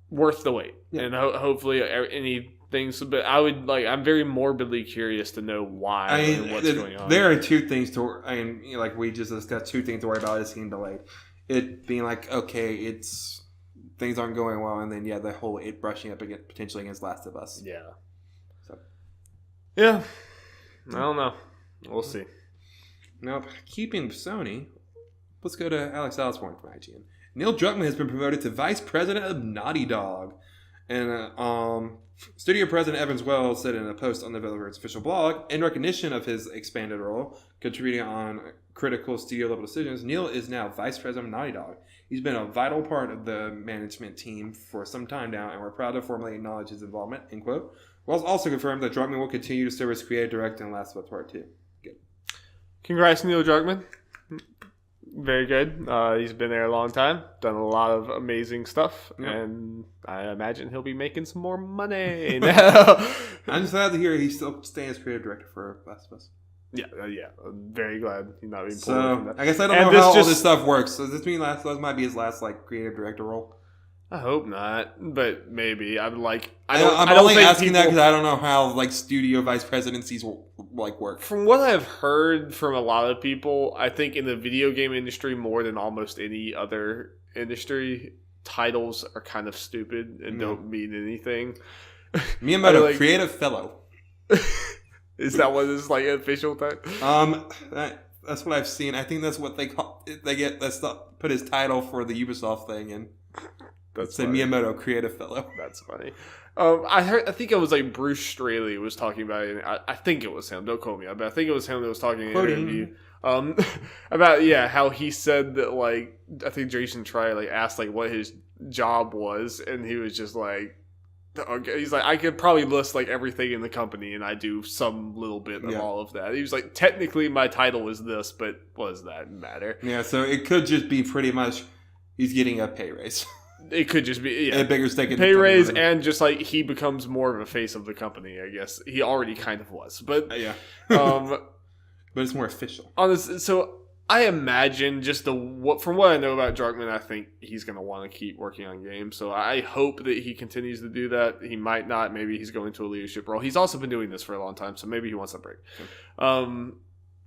worth the wait. Yeah. And hopefully anything. But I'm very morbidly curious to know why and what's going on. There are two things like we just discussed, two things to worry about. It's getting delayed. It being like, okay, things aren't going well, and then the whole it brushing up potentially against Last of Us. Yeah. So. Yeah. I don't know. We'll see. Now, keeping Sony, let's go to Alex Osborne from IGN. Neil Druckmann has been promoted to vice president of Naughty Dog. And studio president Evans Wells said in a post on the developer's official blog, in recognition of his expanded role, contributing on critical studio-level decisions, Neil is now vice president of Naughty Dog. He's been a vital part of the management team for some time now, and we're proud to formally acknowledge his involvement, end quote. Wells also confirmed that Druckmann will continue to serve as creative director in Last of Us Part 2. Good. Congrats, Neil Druckmann. Very good. He's been there a long time, done a lot of amazing stuff, and I imagine he'll be making some more money. I'm just glad to hear he's still staying as creative director for Last of Us. Yeah. I'm very glad he's not being pulled from that. I guess I don't know how all this stuff works. So does this mean Last of Us might be his last creative director role? I hope not, but maybe. I'm only asking that because I don't know how studio vice presidencies work. From what I've heard from a lot of people, I think in the video game industry more than almost any other industry, titles are kind of stupid and don't mean anything. Miyamoto, creative fellow. Is that what is official title? That's what I've seen. I think that's what they call. Put his title for the Ubisoft thing in. That's a Miyamoto creative fellow. That's funny. I think it was Bruce Straley was talking about it. I think it was him. Don't quote me. But I think it was him that was talking in an interview about how he said that I think Jason Schreier asked what his job was, and he was just okay. He's I could probably list everything in the company, and I do some little bit of all of that. He was technically my title is this, but what does that matter? Yeah, so it could just be pretty much he's getting a pay raise. It could just be a bigger stake in pay raise, and just he becomes more of a face of the company. I guess he already kind of was, but but it's more official. So I imagine from what I know about Druckmann, I think he's going to want to keep working on games. So I hope that he continues to do that. He might not. Maybe he's going to a leadership role. He's also been doing this for a long time, so maybe he wants a break. Okay.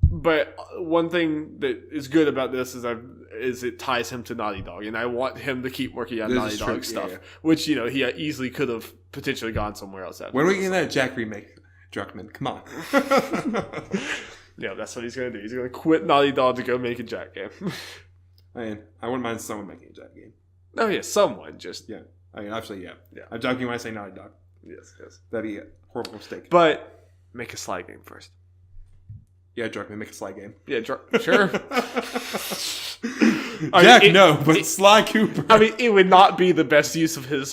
But one thing that is good about this is it ties him to Naughty Dog, and I want him to keep working on Naughty Dog stuff, which he easily could have potentially gone somewhere else. When are we getting that Jack remake, Druckmann? Come on. Yeah, that's what he's going to do. He's going to quit Naughty Dog to go make a Jack game. I wouldn't mind someone making a Jack game. Oh yeah, someone just actually yeah. I'm joking when I say Naughty Dog. Yes. That'd be a horrible mistake. But make a Sly game first. Yeah, Druckmann, make a Sly game. Yeah, sure. But Sly Cooper. I mean, it would not be the best use of his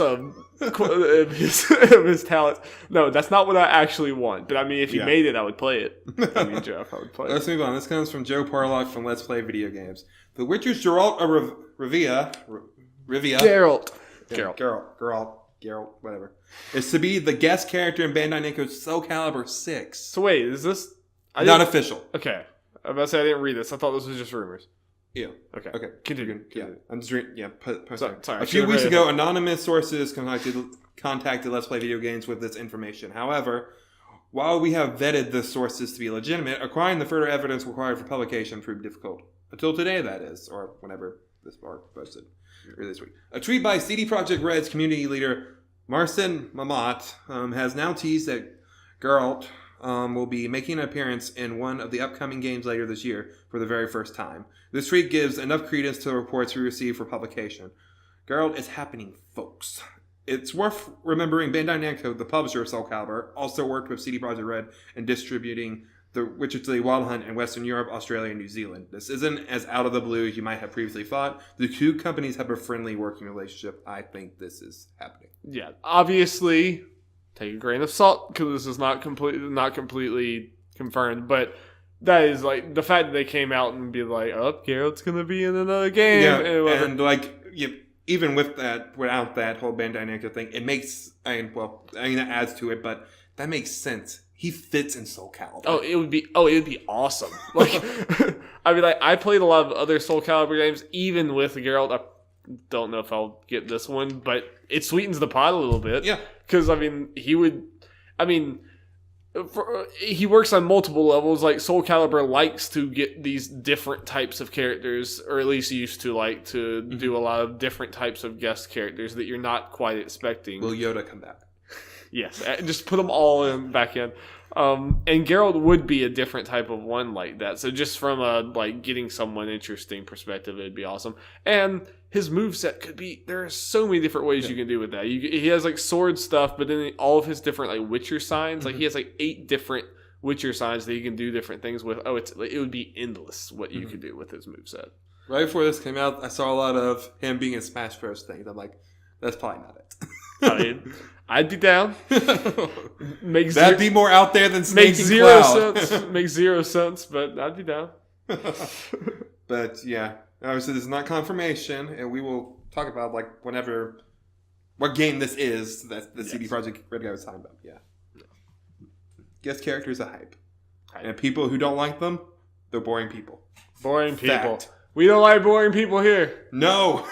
his talent. No, that's not what I actually want. But I mean, if he made it, I would play it. I mean, Jeff, I would play it. Let's move on. This comes from Joe Parlock from Let's Play Video Games. The Witcher's Geralt of Rivia. Geralt, whatever. Is to be the guest character in Bandai Namco's Soul Calibur 6. So wait, is this... Not official. Okay. I was about to say I didn't read this. I thought this was just rumors. Yeah. Okay. Continue. Yeah. I'm just reading. Yeah. Sorry. A few weeks ago, anonymous sources contacted Let's Play Video Games with this information. However, while we have vetted the sources to be legitimate, acquiring the further evidence required for publication proved difficult. Until today, that is, or whenever this part posted earlier this week. A tweet by CD Projekt Red's community leader Marcin Mamat has now teased that Geralt will be making an appearance in one of the upcoming games later this year for the very first time. This tweet gives enough credence to the reports we received for publication. Geralt is happening, folks. It's worth remembering Bandai Namco, the publisher of Soul Calibur, also worked with CD Projekt Red in distributing The Witcher 3 Wild Hunt in Western Europe, Australia, and New Zealand. This isn't as out of the blue as you might have previously thought. The two companies have a friendly working relationship. I think this is happening. Yeah, obviously... Take a grain of salt because this is not completely confirmed, but that is the fact that they came out and be like, "Oh, Geralt's gonna be in another game." Yeah, even with that, without that whole Bandai Namco thing, it makes. That adds to it, but that makes sense. he fits in Soul Calibur. Oh, it would be awesome. Like, I mean, like, I played a lot of other Soul Calibur games, even with Geralt. I don't know if I'll get this one, but it sweetens the pot a little bit. Yeah. Because, he works on multiple levels. Like, Soul Calibur likes to get these different types of characters, or at least used to like to do a lot of different types of guest characters that you're not quite expecting. Will Yoda come back? Yes, just put them all back in. And Geralt would be a different type of one like that. So just from a getting someone interesting perspective, it'd be awesome. And his moveset could be, there are so many different ways you can do with that. He has sword stuff, but then all of his different Witcher signs, he has 8 different Witcher signs that he can do different things with. Oh, it would be endless what you could do with his moveset. Right before this came out, I saw a lot of him being in Smash Bros. Things. I'm like, that's probably not it. I'd be down. That'd be more out there than Snake makes and Cloud. sense. Makes 0 sense, but I'd be down. But yeah, obviously this is not confirmation, and we will talk about whenever what game this is that the CD Projekt Red guy was talking about. Yeah, guest characters are hype, and people who don't like them, they're boring people. Boring people. Fact. We don't like boring people here. No.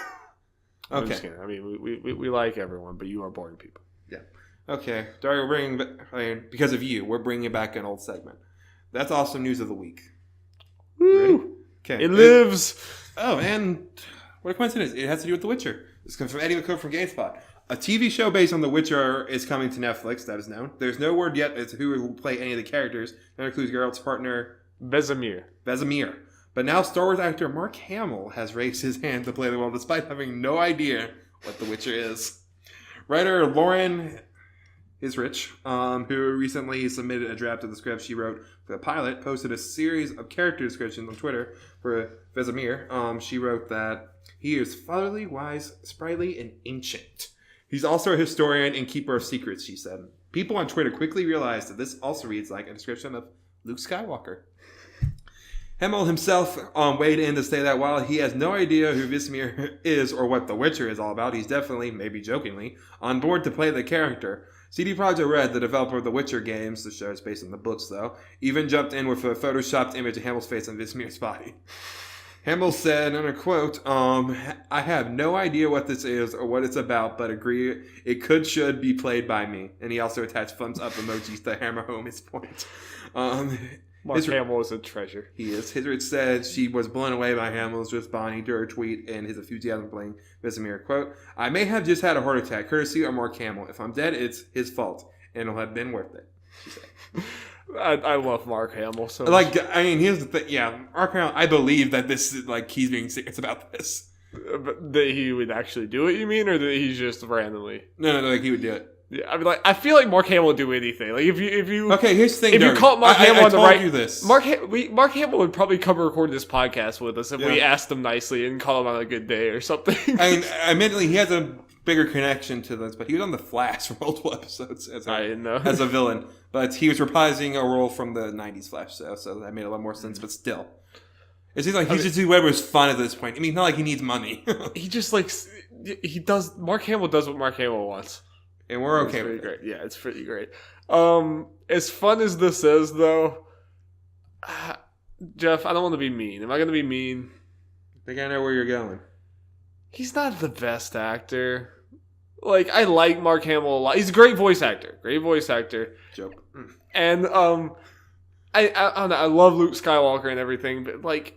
I'm just kidding. We like everyone, but you are boring people. Yeah. Okay. Darby, because of you, we're bringing back an old segment. That's awesome news of the week. Woo! Okay. It lives. Oh, and what a coincidence. It has to do with The Witcher. This comes from Eddie McCoy from GameSpot. A TV show based on The Witcher is coming to Netflix, that is known. There's no word yet as to who will play any of the characters. That includes Geralt's partner, Vesemir. But now Star Wars actor Mark Hamill has raised his hand to play the role despite having no idea what The Witcher is. Writer Lauren Isrich, who recently submitted a draft of the script she wrote for the pilot, posted a series of character descriptions on Twitter for Vesemir. She wrote that he is fatherly, wise, sprightly, and ancient. He's also a historian and keeper of secrets, she said. People on Twitter quickly realized that this also reads like a description of Luke Skywalker. Hamill himself weighed in to say that while he has no idea who Vesemir is or what The Witcher is all about, he's definitely, maybe jokingly, on board to play the character. CD Projekt Red, the developer of the Witcher games, the show is based on the books though, even jumped in with a photoshopped image of Hamill's face on Vesemir's body. Hamill said, in a quote, I have no idea what this is or what it's about, but agree it should be played by me. And he also attached thumbs up emojis to hammer home his point. Mark Hamill is a treasure. He is. Hisrich said she was blown away by Hamill's responding to her tweet and his enthusiasm playing Vesemir. Quote, I may have just had a heart attack, courtesy of Mark Hamill. If I'm dead, it's his fault, and it'll have been worth it, she said. I love Mark Hamill so much. Here's the thing. Yeah, Mark Hamill, I believe that this is, he's being serious about this. But that he would actually do it, you mean? Or that he's just randomly? No, he would do it. Yeah, I feel like Mark Hamill would do anything. If you okay, here's the thing. If you caught Mark Hamill on the right, you this. Mark Hamill would probably come record this podcast with us if we asked him nicely and called him on a good day or something. Admittedly, he has a bigger connection to this, but he was on The Flash for multiple episodes as a villain. But he was reprising a role from the '90s Flash, so that made a lot more sense. But still, it seems like he's just doing whatever's fun at this point. I mean, not like he needs money. He just he does. Mark Hamill does what Mark Hamill wants. And we're okay with it. Great. Yeah, it's pretty great. As fun as this is, though, Jeff, I don't want to be mean. Am I going to be mean? I think I know where you're going. He's not the best actor. I like Mark Hamill a lot. He's a great voice actor. Joke. And I don't know. I love Luke Skywalker and everything, but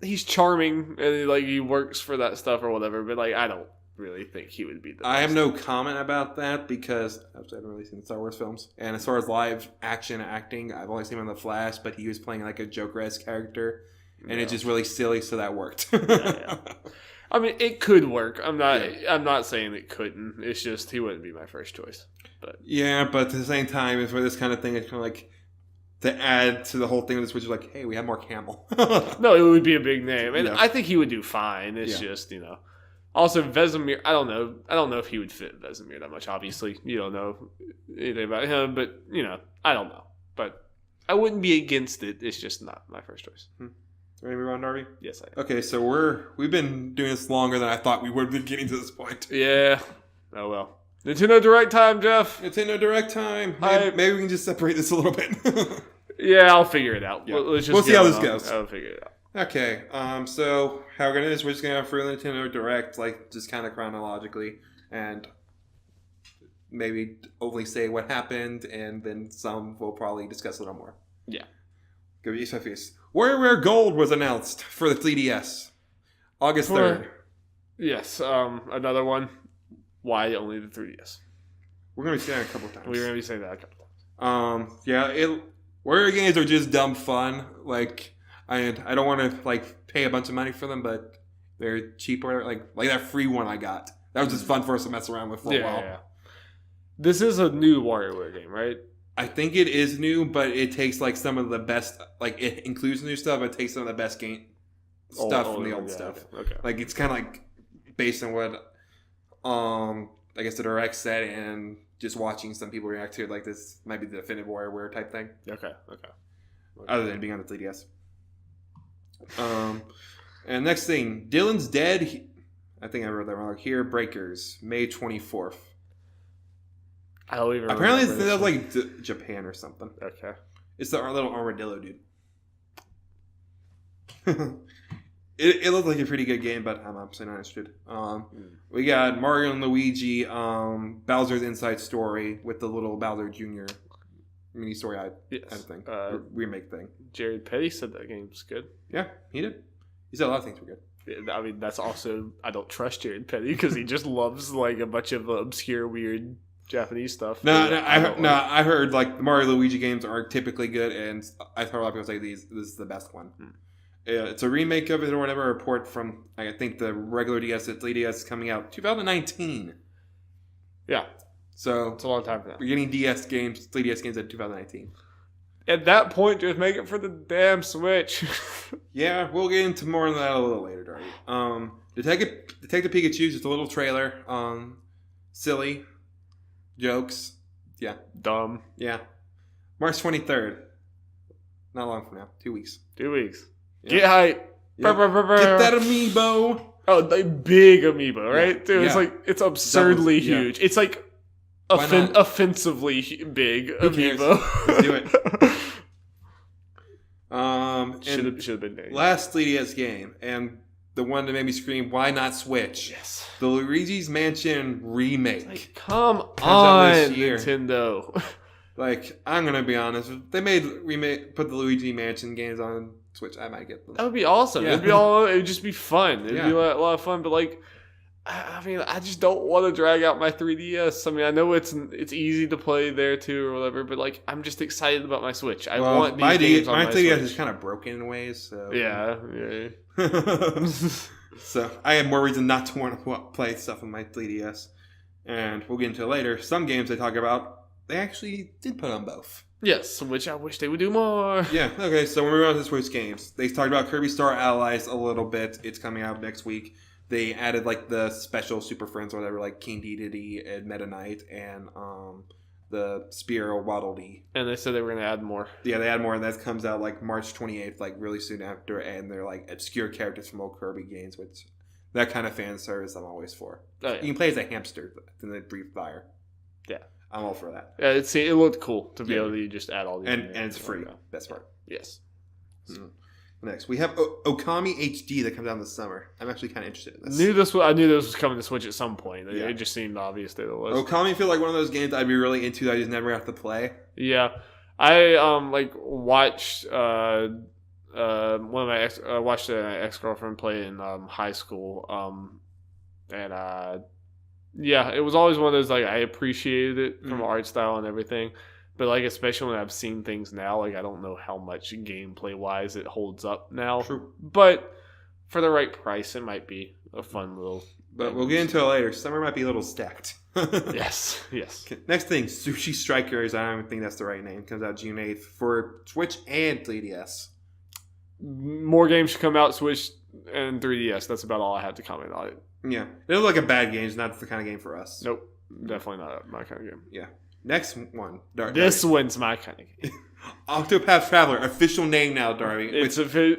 he's charming and he works for that stuff or whatever. But I don't really think he would be the best. I have no comment about that because I haven't really seen the Star Wars films. And as far as live action acting, I've only seen him in The Flash, but he was playing a Joker-esque character. And it's just really silly, so that worked. Yeah. I mean, it could work. I'm not saying it couldn't. It's just he wouldn't be my first choice. But yeah, but at the same time, it's for this kind of thing, it's kind of to add to the whole thing of this, which is hey, we have Mark Hamill. No, it would be a big name. And I think he would do fine. It's just, Also, Vesemir, I don't know if he would fit Vesemir that much, obviously. You don't know anything about him, but, I don't know. But I wouldn't be against it. It's just not my first choice. Ready to move on, Darby? Yes, I am. Okay, so we've been doing this longer than I thought we would be getting to this point. Yeah. Oh, well. Nintendo Direct time, Jeff. Nintendo Direct time. Hype. Maybe we can just separate this a little bit. Yeah, I'll figure it out. Yeah. Let's just We'll see get how it this on. goes. I'll figure it out. Okay, so how we're gonna do this, we're just gonna go through the Nintendo Direct, like, just kind of chronologically, and maybe only say what happened, and then some will probably discuss a little more. Yeah. Go each face. WarioWare Gold was announced for the 3DS. August 3rd. Yes, another one. Why only the 3DS? We're gonna be saying that a couple of times. We're going to be saying that a couple times. Wario games are just dumb fun. Like, I don't want to like pay a bunch of money for them, but they're cheaper. Like that free one I got. That was just fun for us to mess around with for a while. Yeah. This is a new WarioWare game, right? I think it is new, but it takes like some of the best. Like, it includes new stuff, but it takes some of the best game stuff from the old stuff. Okay. Like, it's kind of like based on what I guess the Direct said, and just watching some people react to it, like this might be the definitive WarioWare type thing. Okay. Other than being on the 3DS. And next thing, Dylan's Dead. I think I wrote that wrong. Here, Breakers, May 24th. I don't even Apparently, remember that was this like Japan or something. Okay. It's the little armadillo dude. It looked like a pretty good game, but I'm obviously not interested. We got Mario and Luigi, Bowser's Inside Story with the little Bowser Jr. mini story kind of thing, remake thing. Jared Petty said that game's good. Yeah, he did. He said a lot of things were good. I mean, that's also, I don't trust Jared Petty because he just loves like a bunch of obscure, weird Japanese stuff. I heard like the Mario Luigi games are typically good, and I've heard a lot of people say this is the best one. It's a remake of it or whatever, a port from, I think, the regular DS to 3DS is coming out 2019. Yeah. So it's a long time for that. We're getting 3DS games at 2019. At that point, just make it for the damn Switch. Yeah, we'll get into more of that a little later, Darby. Detective Pikachu, just a little trailer. Silly. Jokes. Yeah. Dumb. Yeah. March 23rd. Not long from now. 2 weeks. 2 weeks. Yep. Get hype. Yep. Get that amiibo. Oh, the big amiibo, right? Yeah. Dude, it's like, it's absurdly huge. It's like offensively big amiibo. Let's do it. Should have been there. Last 3DS game, and the one that made me scream, why not Switch? Yes. The Luigi's Mansion remake. Like, come on, this year. Nintendo. Like, I'm gonna be honest. If they put the Luigi Mansion games on Switch, I might get them. That would be awesome. Yeah. It would just be fun. It'd be a lot of fun. But like, I mean, I just don't want to drag out my 3DS. I mean, I know it's easy to play there too or whatever, but like, I'm just excited about my Switch. I want these games on my 3DS Switch is kind of broken in ways. So yeah. So I have more reason not to want to play stuff on my 3DS, and we'll get into it later. Some games they talk about, they actually did put on both. Yes, which I wish they would do more. Yeah, okay, so when we were on the Switch games, they talked about Kirby Star Allies a little bit. It's coming out next week. They added, like, the special Super Friends or whatever, like King Dedede and Meta Knight and the Spearow Waddle Dee. And they said they were going to add more. Yeah, they add more, and that comes out, like, March 28th, like, really soon after, and they're, like, obscure characters from old Kirby games, which that kind of fan service I'm always for. Oh, yeah. You can play as a hamster in the brief fire. Yeah. I'm all for that. Yeah, it looked cool to be able to just add all these. And it's free. Best part. Yes. Next, we have Okami HD that comes out this summer. I'm actually kind of interested in this. I knew this was coming to Switch at some point. Yeah. It just seemed obvious that it was. Okami feels like one of those games I'd be really into that I just never have to play. Yeah. I watched watched an ex-girlfriend play in high school. Yeah, it was always one of those, like, I appreciated it from art style and everything. But, like, especially when I've seen things now, like, I don't know how much gameplay-wise it holds up now. True. But for the right price, it might be a fun little... But we'll get into it later. Summer might be a little stacked. Yes. Okay, next thing, Sushi Strikers. I don't even think that's the right name. Comes out June 8th for Switch and 3DS. More games should come out Switch and 3DS. That's about all I have to comment on it. Yeah. It looks like a bad game. It's not the kind of game for us. Nope. Definitely not my kind of game. Yeah. Next one. This one's my kind of game. Octopath Traveler, official name now, Darby.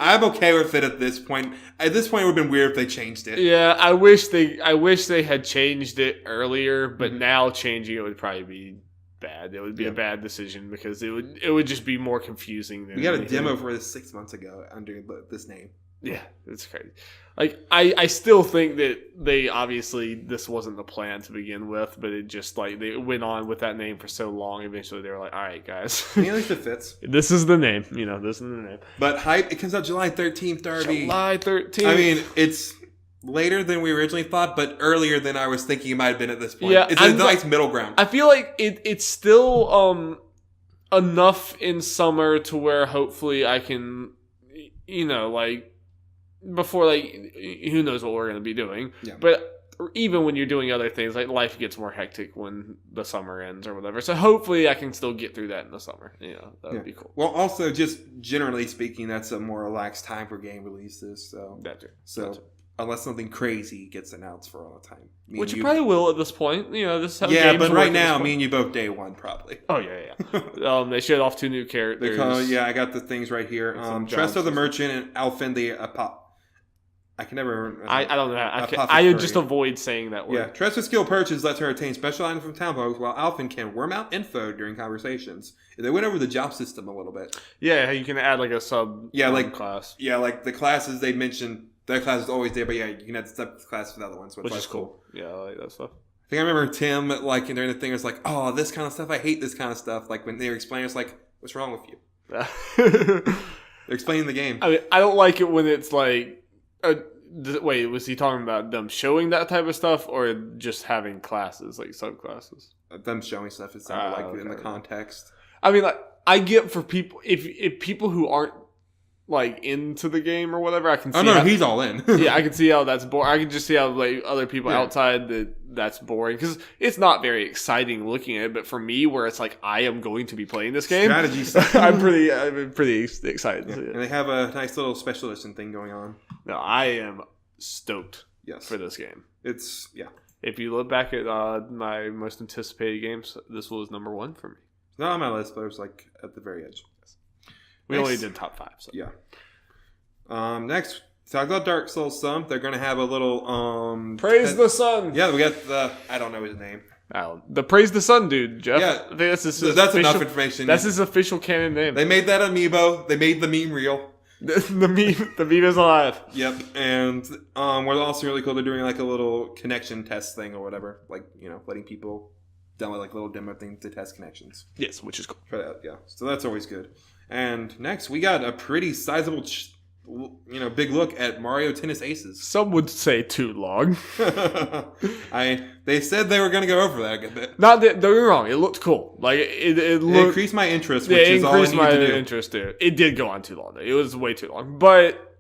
I'm okay with it at this point. At this point, it would have been weird if they changed it. Yeah, I wish they had changed it earlier, but now changing it would probably be bad. It would be a bad decision because it would just be more confusing than we got anything. a demo for this 6 months ago under this name. Yeah, it's crazy. Like I still think that they obviously this wasn't the plan to begin with, but it just like they went on with that name for so long. Eventually, they were like, "All right, guys, at least it fits. This is the name. This is the name." But hype. It comes out July 13th, Darby. July 13th. I mean, it's later than we originally thought, but earlier than I was thinking it might have been at this point. Yeah, it's a nice middle ground. I feel like it's still enough in summer to where hopefully I can, like before like who knows what we're going to be doing. Yeah. But even when you're doing other things, like life gets more hectic when the summer ends or whatever. So hopefully I can still get through that in the summer. That would be cool. Well, also just generally speaking, that's a more relaxed time for game releases. So That's it. Unless something crazy gets announced for all the time. Which you probably will at this point. This is how yeah, games but work right at this now, point. me and you both day one probably. Oh, yeah. They showed off 2 new characters. I got the things right here. Tresto the Merchant and Alfin the I can never remember. I don't know. I just avoid saying that word. Yeah, Tresto's skill purchase lets her obtain special items from town folks, while Alfin can worm out info during conversations. They went over the job system a little bit. Yeah, you can add like a sub class. Yeah, like the classes they mentioned. That class is always there, but yeah, you can add the sub class for the other ones, which is cool. Yeah, I like that stuff. I think I remember Tim, like, during the thing, was like, oh, this kind of stuff, I hate this kind of stuff. Like, when they were explaining, it's like, what's wrong with you? They're explaining the game. I mean, I don't like it when it's like, wait, was he talking about them showing that type of stuff or just having classes, like subclasses? Them showing stuff, it sounded like in the context. I mean, like, I get for people, if people who aren't, like, into the game or whatever, I can see. Oh no, he's all in. Yeah, I can see how that's boring. I can just see how like other people outside that's boring because it's not very exciting looking at it. But for me, where it's like I am going to be playing this game, strategy stuff. I'm pretty excited. Yeah. And they have a nice little special edition thing going on. No, I am stoked. For this game. It's If you look back at my most anticipated games, this was number 1 for me. It's not on my list, but it was like at the very edge. We only did top 5. So. Yeah. Next, talk about Dark Souls some. They're going to have a little... Praise the Sun! Yeah, we got I don't know his name. The Praise the Sun dude, Jeff. Yeah. I think that's enough information. That's his official canon name. They made that amiibo. They made the meme real. the meme is alive. Yep. And what's also really cool, they're doing like a little connection test thing or whatever. Like, letting people download like little demo thing to test connections. Yes, which is cool. For that, yeah. So that's always good. And next, we got a pretty sizable, big look at Mario Tennis Aces. Some would say too long. They said they were going to go over that a bit. Not that, don't get me wrong, it looked cool. Like it increased my interest, which is all I needed to do. Interest there. It did go on too long. Though. It was way too long, but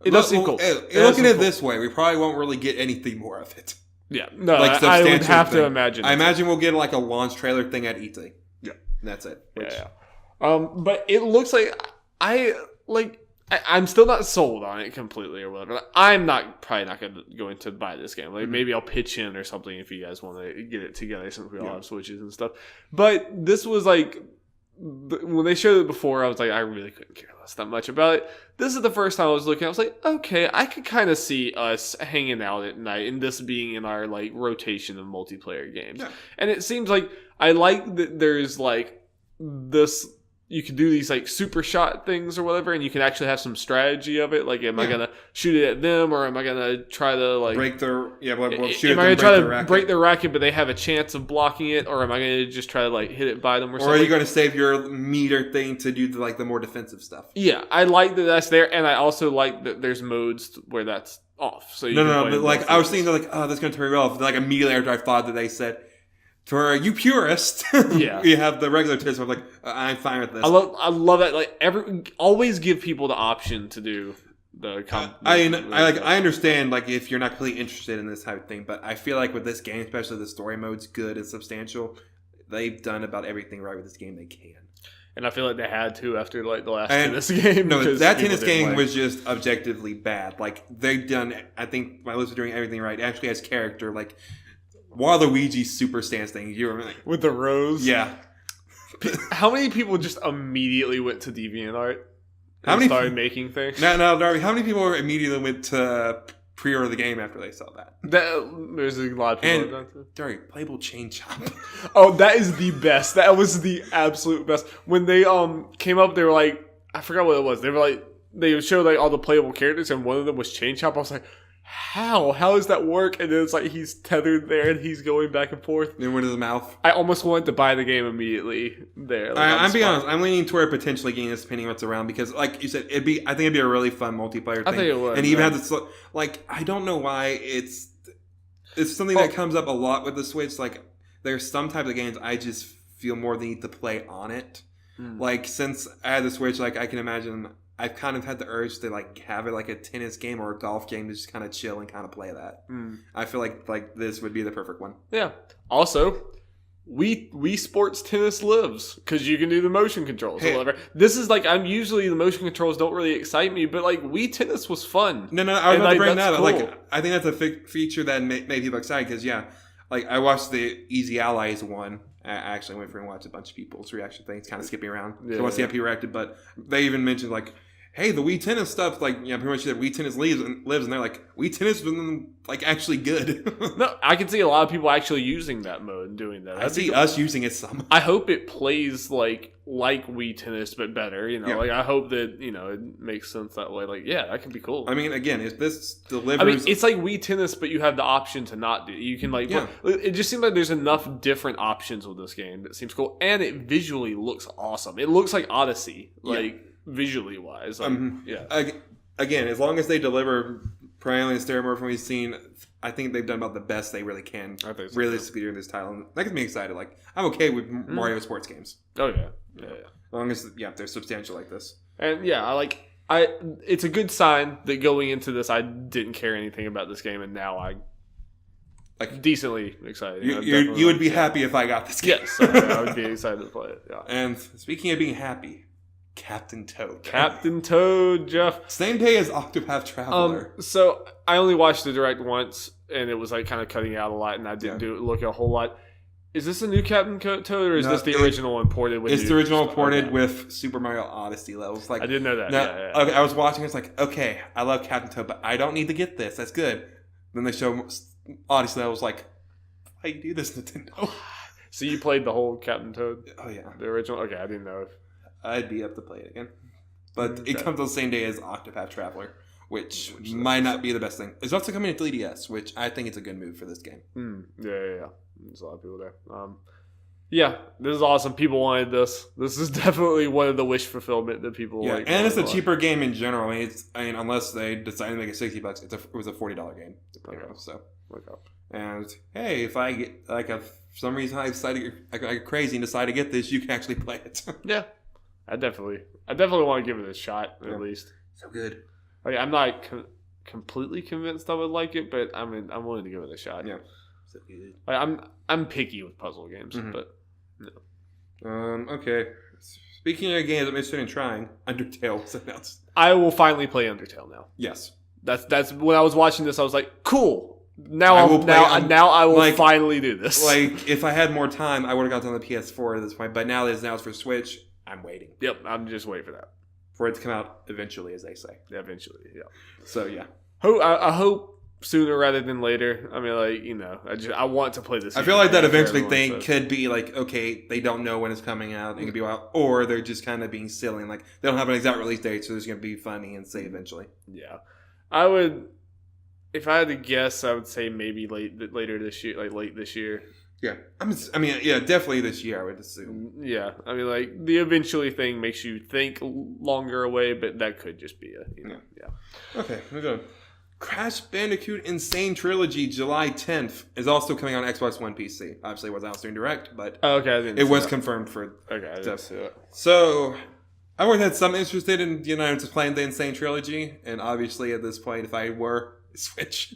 it does seem cool. Looking at it this way, we probably won't really get anything more of it. Yeah, no, I would have to imagine. I imagine we'll get like a launch trailer thing at E3. Yeah, and that's it. Yeah. But it looks like I'm still not sold on it completely or whatever. I'm probably not going to buy this game. Like maybe I'll pitch in or something if you guys want to get it together since we all have Switches and stuff. But this was like when they showed it before, I was like, I really couldn't care less that much about it. This is the first time I was looking. I was like, okay, I could kind of see us hanging out at night and this being in our like rotation of multiplayer games. Yeah. And it seems like I like that there's like this. You can do these like super shot things or whatever, and you can actually have some strategy of it. Like, am I gonna shoot it at them, or am I gonna try to like break their am I gonna try to break their racket, but they have a chance of blocking it, or am I gonna just try to like hit it by them, or something? Or are you gonna save your meter thing to do the more defensive stuff? Yeah, I like that that's there, and I also like that there's modes where that's off. So but like I was thinking like, oh, that's gonna turn me off. Like immediately after I thought that they said, for you purist, we have the regular test. I'm like, I'm fine with this. I love that. Like always give people the option to do the. I understand like if you're not completely interested in this type of thing, but I feel like with this game, especially the story mode's good and substantial, they've done about everything right with this game they can. And I feel like they had to after like the last tennis game. No, that tennis game was just objectively bad. Like they've done, I think my list is doing everything right. It actually has character. Like Waluigi's super stance thing. You remember with the rose? Yeah, How many people just immediately went to DeviantArt How and many started making things? No, Darby. How many people immediately went to pre-order the game after they saw that? There's a lot of people And who have done that. Darby, playable chain chomp. Oh, that is the best. That was the absolute best. When they came up, they were like, I forgot what it was. They were like, they showed like all the playable characters, and one of them was Chain Chomp. I was like, how does that work? And then it's like he's tethered there and he's going back and forth. Then went to the mouth. I almost wanted to buy the game immediately there. Like, I'm being honest. I'm leaning toward potentially getting this depending on what's around because, like you said, I think it'd be a really fun multiplayer thing. I think it would. And even have this, like, I don't know why it's something that comes up a lot with the Switch. Like, there's some types of games I just feel more the need to play on it. Like, since I had the Switch, like, I can imagine I've kind of had the urge to, like, have it like a tennis game or a golf game to just kind of chill and kind of play that. I feel like this would be the perfect one. Yeah. Also, Wii Sports Tennis lives because you can do the motion controls or whatever. This is like, I'm usually the motion controls don't really excite me, but like Wii Tennis was fun. No, I was about to bring that up. Cool. Like, I think that's a feature that made people excited because, yeah, like I watched the Easy Allies one. I actually went through and watched a bunch of people's reaction things, kind of skipping around. So I want to see how people reacted, but they even mentioned like, hey, the Wii Tennis stuff, like, yeah, pretty much that Wii Tennis lives, and they're like, Wii Tennis is, like, actually good. No, I can see a lot of people actually using that mode and doing that. I see us using it some. I hope it plays like Wii Tennis, but better, you know, Yeah. Like, I hope that, you know, it makes sense that way. Like, yeah, that could be cool. I mean, again, if this delivers... I mean, it's like Wii Tennis, but you have the option to not do it. You can, like, it just seems like there's enough different options with this game that seems cool, and it visually looks awesome. It looks like Odyssey, like... Visually wise, like, Again, as long as they deliver primarily the stereomorph we've seen, I think they've done about the best they really can. I think so, realistically during this title, and that gets me excited. Like, I'm okay with Mario sports games. Oh yeah. As long as they're substantial like this. And it's a good sign that going into this, I didn't care anything about this game, and now I like decently excited. You would be happy if I got this game. Yes, I would be excited to play it. Yeah. And speaking of being happy. Captain Toad. Captain Toad, Jeff. Same day as Octopath Traveler. So I only watched the direct once, and it was like kind of cutting out a lot, and I didn't look at a whole lot. Is this a new Captain Toad, or is this the original imported? It's the original imported with Super Mario Odyssey levels. Like, I didn't know that. Okay, I was watching. It's like, okay, I love Captain Toad, but I don't need to get this. That's good. Then they show Odyssey levels. Like, why you do this, Nintendo? So you played the whole Captain Toad? Oh yeah, the original. Okay, I didn't know if. I'd be up to play it again. But it comes on the same day as Octopath Traveler, which might not be the best thing. It's also coming to 3DS, which I think it's a good move for this game. Yeah. There's a lot of people there. Yeah, this is awesome. People wanted this. This is definitely one of the wish fulfillment that people like. And it's a cheaper game in general. I mean, unless they decide to make it $60, it was a $40 game. And hey, if I get for some reason I get crazy and decide to get this, you can actually play it. Yeah. I definitely want to give it a shot at least. So good. Like, I'm not completely convinced I would like it, but I'm willing to give it a shot. Yeah. So good. Like, I'm picky with puzzle games, but no. Okay. Speaking of games I'm interested in trying, Undertale was announced. I will finally play Undertale now. Yes. That's when I was watching this, I was like, cool. Now I will finally do this. Like, if I had more time, I would have got on the PS4 at this point. But now that it's announced for Switch, I'm waiting. Yep, I'm just waiting for that. For it to come out eventually, as they say. Eventually, yeah. So, yeah. I hope sooner rather than later. I mean, like, you know, I want to play this. I feel like that eventually thing could be like, okay, they don't know when it's coming out. It could be a while. Or they're just kind of being silly. And like, they don't have an exact release date, so it's going to be funny and say eventually. Yeah. I would, if I had to guess, I would say maybe later this year, like late this year. Yeah. I mean, definitely this year, I would assume. Yeah. I mean, like, the eventually thing makes you think longer away, but that could just be yeah. Okay, we're going. Crash Bandicoot Insane Trilogy, July 10th, is also coming on Xbox One PC. Obviously, it wasn't announced during Direct, but it was confirmed for... Okay, I didn't see it. So, I would have had some interest in, just playing the Insane Trilogy, and obviously, at this point, if I were, Switch.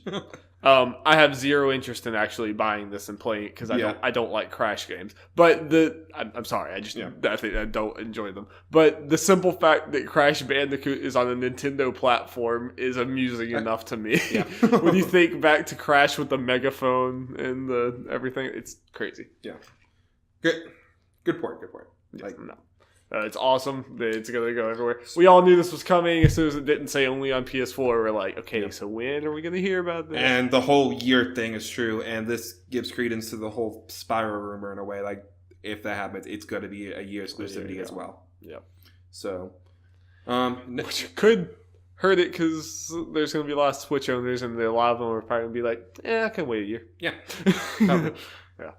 I have zero interest in actually buying this and playing it because I don't like Crash games. But I'm sorry, I think I don't enjoy them. But the simple fact that Crash Bandicoot is on a Nintendo platform is amusing enough to me. Yeah. When you think back to Crash with the megaphone and the everything, it's crazy. Yeah. Good point. Like, no. It's awesome. It's going to go everywhere. We all knew this was coming. As soon as it didn't say only on PS4, we're like, okay, so when are we going to hear about this? And the whole year thing is true, and this gives credence to the whole Spyro rumor in a way. Like, if that happens, it's going to be a year exclusivity as well. Yeah. So, which could hurt it because there's going to be a lot of Switch owners, and a lot of them are probably going to be like, I can wait a year. Yeah. Yeah.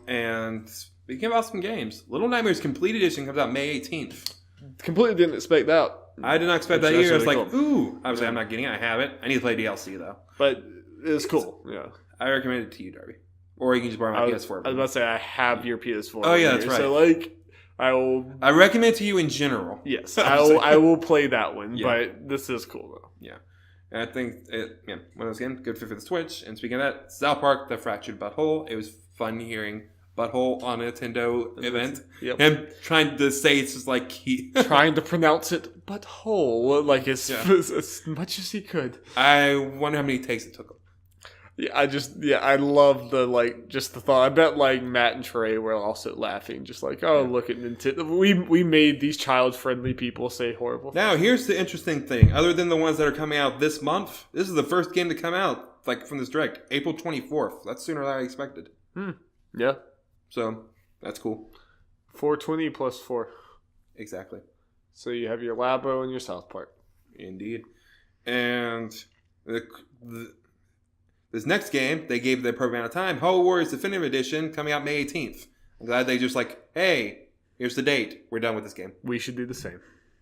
And speaking of awesome games, Little Nightmares Complete Edition comes out May 18th. Completely didn't expect that. I did not expect that either. I was really like, ooh. Obviously, I'm not getting it. I have it. I need to play DLC, though. But it's cool. Yeah. I recommend it to you, Darby. Or you can just borrow my PS4. I was about to say, I have your PS4. Oh, yeah, that's right. So, like, I recommend it to you in general. Yes, I will play that one, Yeah. but this is cool, though. Yeah. And I think, one of those games, good fit for the Switch. And speaking of that, South Park, The Fractured Butthole. It was fun hearing Butthole on a Nintendo event. Yep. Him trying to say it's just like he... trying to pronounce it butthole, like as much as he could. I wonder how many takes it took him. Yeah, I love just the thought. I bet like Matt and Trey were also laughing, just like, look at Nintendo. We made these child-friendly people say horrible things. Now, here's the interesting thing. Other than the ones that are coming out this month, this is the first game to come out, like, from this direct. April 24th. That's sooner than I expected. Yeah. So, that's cool. 420 plus 4. Exactly. So you have your Labo and your South Park. Indeed. And this next game, they gave the appropriate amount of time. Holo Warriors Definitive Edition coming out May 18th. I'm glad they just like, hey, here's the date. We're done with this game. We should do the same.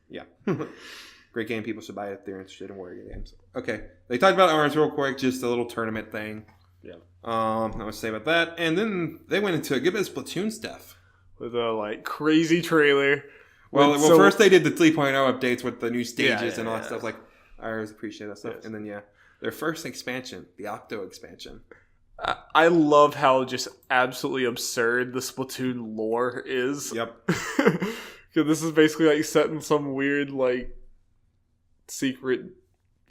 Yeah. Great game. People should buy it if they're interested in warrior games. Okay. They talked about ARMS real quick, just a little tournament thing. Yeah. Not much to say about that. And then they went into a good bit of Splatoon stuff. With a crazy trailer. Well, first they did the 3.0 updates with the new stages and all that stuff. Like, I always appreciate that stuff. Yes. And then, their first expansion, the Octo expansion. I love how just absolutely absurd the Splatoon lore is. Yep. Because this is basically set in some weird secret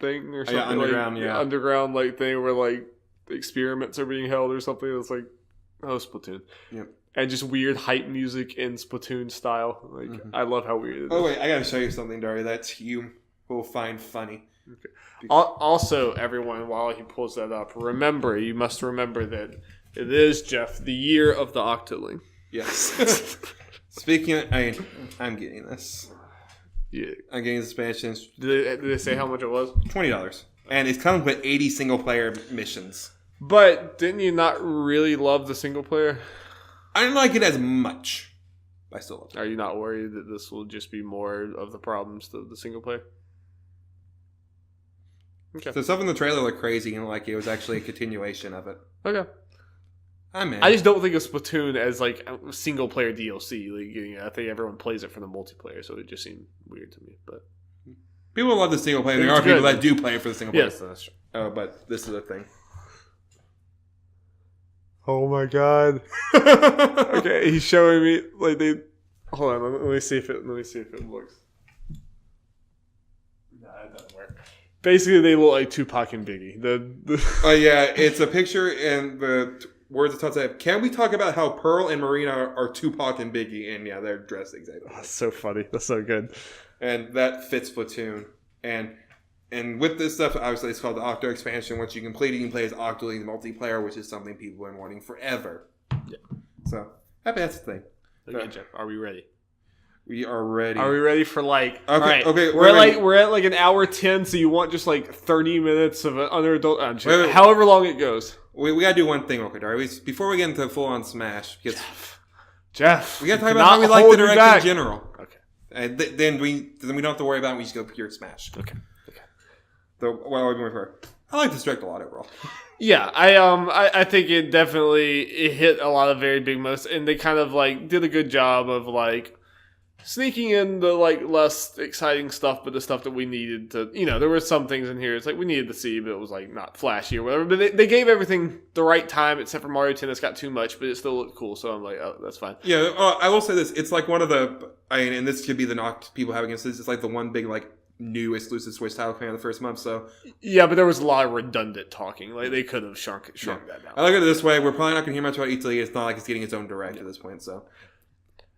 thing or something. Underground, underground thing where experiments are being held or something. That's Splatoon. Yep. And just weird hype music in Splatoon style. I love how weird it is. Oh wait, I gotta show you something, Darby. That you will find funny. Okay. Also, everyone, while he pulls that up, you must remember that it is, Jeff, the year of the Octoling. Yes. Speaking of, I'm getting this. Yeah. I'm getting the expansions. Did they say how much it was? $20. And it comes with 80 single-player missions. But didn't you not really love the single-player? I didn't like it as much. I still love it. Are you not worried that this will just be more of the problems of the single-player? Okay. So stuff in the trailer looked crazy, and it was actually a continuation of it. Okay. I'm in. I just don't think of Splatoon as a single player DLC. I think everyone plays it for the multiplayer, so it just seemed weird to me. But people love the single player. There are people that do play it for the single player. Yes, that's true. Oh, but this is a thing. Oh my god. Okay, he's showing me Hold on, let me see if it looks. Nah, it doesn't work. Basically, they look like Tupac and Biggie. Oh yeah, it's a picture and the words that say, "Can we talk about how Pearl and Marina are Tupac and Biggie?" And they're dressed exactly. That's so funny. That's so good. And that fits Splatoon. And with this stuff, obviously, it's called the Octo expansion. Once you complete it, you can play as Octoling multiplayer, which is something people have been wanting forever. Yeah. So happy that's the thing. Okay, Jeff, are we ready? We are ready. Are we ready for Okay, all right. Okay. We're at an hour 10, so you want just 30 minutes of an underadult. Wait. However long it goes. We gotta do one thing, okay, Darby. Before we get into full on Smash, because Jeff, we gotta talk about how we like the direct in general. Okay. And then we don't have to worry about it. We just go pure Smash. Okay. I like this direct a lot overall. Yeah, I think it definitely hit a lot of very big moments, and they kind of did a good job of sneaking in the less exciting stuff, but the stuff that we needed to, there were some things in here it's we needed to see, but it was not flashy or whatever. But they gave everything the right time, except for Mario Tennis got too much, but it still looked cool. So I'm oh, that's fine. Yeah, I will say this: it's one of the, and this could be the knock people have against this. It's the one big new exclusive Switch title coming out the first month. So yeah, but there was a lot of redundant talking. They could have shrunk that down. I look at it this way: we're probably not going to hear much about Italy. It's not it's getting its own direct at this point. So.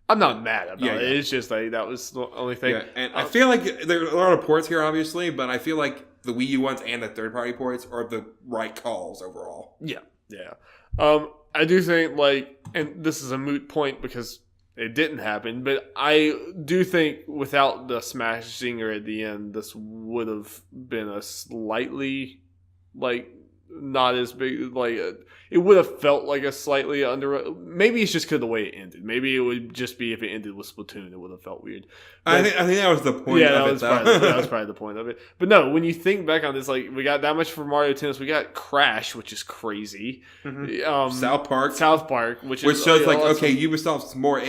I'm not mad about it. Yeah. It's just like that was the only thing. Yeah, and I feel like there are a lot of ports here, obviously, but I feel like the Wii U ones and the third-party ports are the right calls overall. Yeah. I do think and this is a moot point because it didn't happen, but I do think without the Smash Zinger at the end, this would have been a slightly not as big. It would have felt like a slightly under. Maybe it's just because of the way it ended. Maybe it would just be if it ended with Splatoon, it would have felt weird. But, I think that was the point. Yeah, of that was probably the point of it. But no, when you think back on this, we got that much for Mario Tennis. We got Crash, which is crazy. Mm-hmm. South Park, which shows okay, Ubisoft's more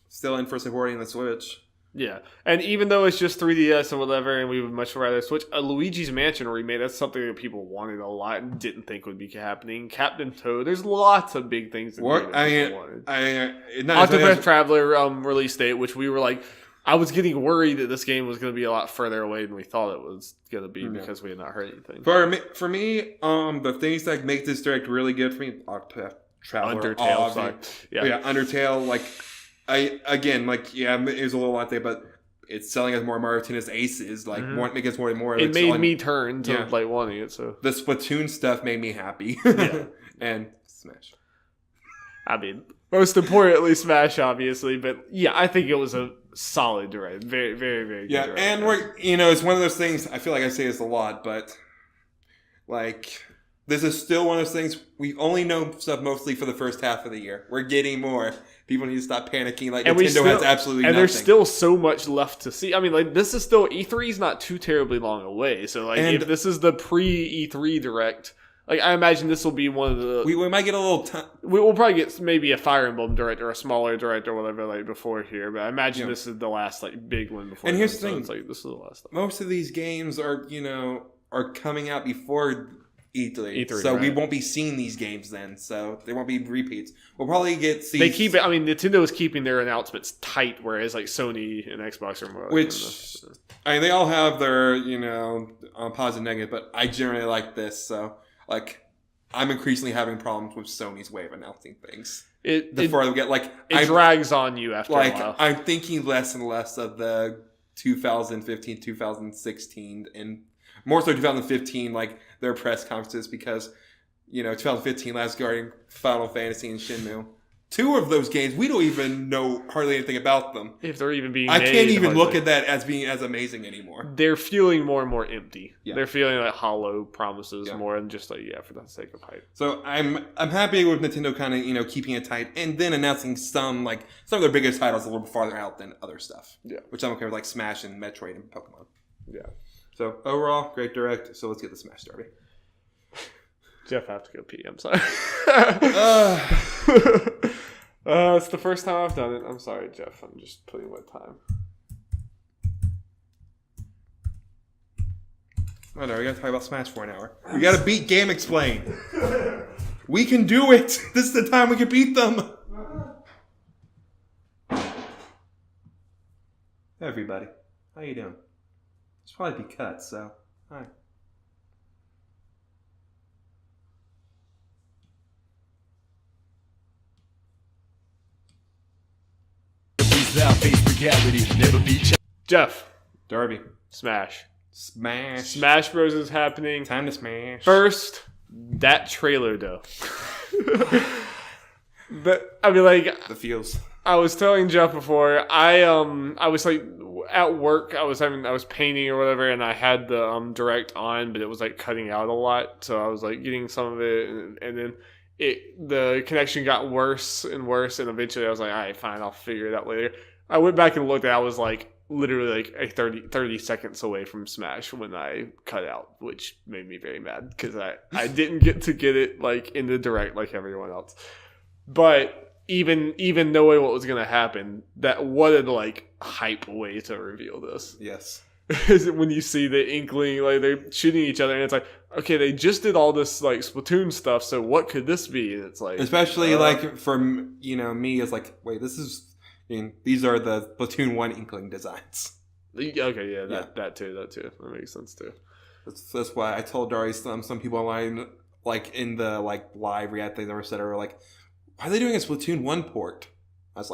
still in for supporting the Switch. Yeah, and even though it's just 3DS or whatever, and we would much rather Switch, a Luigi's Mansion remake, that's something that people wanted a lot and didn't think would be happening. Captain Toad, there's lots of big things that people wanted. Octopath Traveler release date, which we were I was getting worried that this game was going to be a lot further away than we thought it was going to be because we had not heard anything. For me, the things that make this direct really good for me, Octopath Traveler, Undertale, Undertale, it was a little lot there, but it's selling us more Mario Tennis Aces, making us more and more. It made me turn to wanting it. So the Splatoon stuff made me happy. And Smash. I mean, most importantly, Smash, obviously, but I think it was a solid direct, very, very, very good. Yeah, direct. And it's one of those things. I feel like I say this a lot, but this is still one of those things. We only know stuff mostly for the first half of the year. We're getting more. People need to stop panicking. Nintendo has absolutely nothing. And there's still so much left to see. I mean, this is still E3 is not too terribly long away. So, if this is the pre-E3 direct, I imagine this will be one of the. We might get a little. We'll probably get maybe a Fire Emblem direct or a smaller direct or whatever before here. But I imagine this is the last big one before. And here's the thing: this is the last stuff. Most of these games are coming out before E3, so right. we won't be seeing these games then, so they won't be repeats. We'll probably get They keep it. I mean, Nintendo is keeping their announcements tight, whereas Sony and Xbox are more. They all have their positive and negative, but I generally like this. So I'm increasingly having problems with Sony's way of announcing things. It drags on you after a while. I'm thinking less and less of the 2015, 2016, and more so 2015, their press conferences, because 2015 Last Guardian, Final Fantasy, and Shenmue. 2 of those games, we don't even know hardly anything about them. If they're even being I made, can't even look at that as being as amazing anymore. They're feeling more and more empty. Yeah. They're feeling like hollow promises more than just for the sake of hype. So I'm happy with Nintendo kind of keeping it tight and then announcing some of their biggest titles a little farther out than other stuff. Yeah, which I'm okay with, Smash and Metroid and Pokemon. Yeah. So overall, great direct. So let's get the Smash Darby. Jeff, I have to go pee. I'm sorry. It's the first time I've done it. I'm sorry, Jeff. I'm just putting my time. Oh no, we gotta talk about Smash for an hour. We gotta beat Game Explain. We can do it. This is the time we can beat them. Hey everybody, how you doing? It's probably be cut, so hi. Jeff, Darby, Smash Bros is happening. Time to smash. First, that trailer though. But I mean, the feels. I was telling Jeff before. I was at work. I was painting or whatever, and I had the direct on, but it was cutting out a lot. So I was getting some of it, and then the connection got worse and worse, and eventually I was like, all right, fine, I'll figure it out later. I went back and looked, and I was literally 30 seconds away from Smash when I cut out, which made me very mad because I didn't get it in the direct like everyone else. But even knowing what was going to happen, what a hype way to reveal this. Yes. When you see the inkling, they're shooting each other, and it's okay, they just did all this Splatoon stuff, so what could this be? And it's especially for me, it's wait, this is. These are the Splatoon 1 Inkling designs. Okay, yeah, that too. That makes sense too. That's why I told Darby some people online, in the live react thing they were said, why are they doing a Splatoon 1 port? I was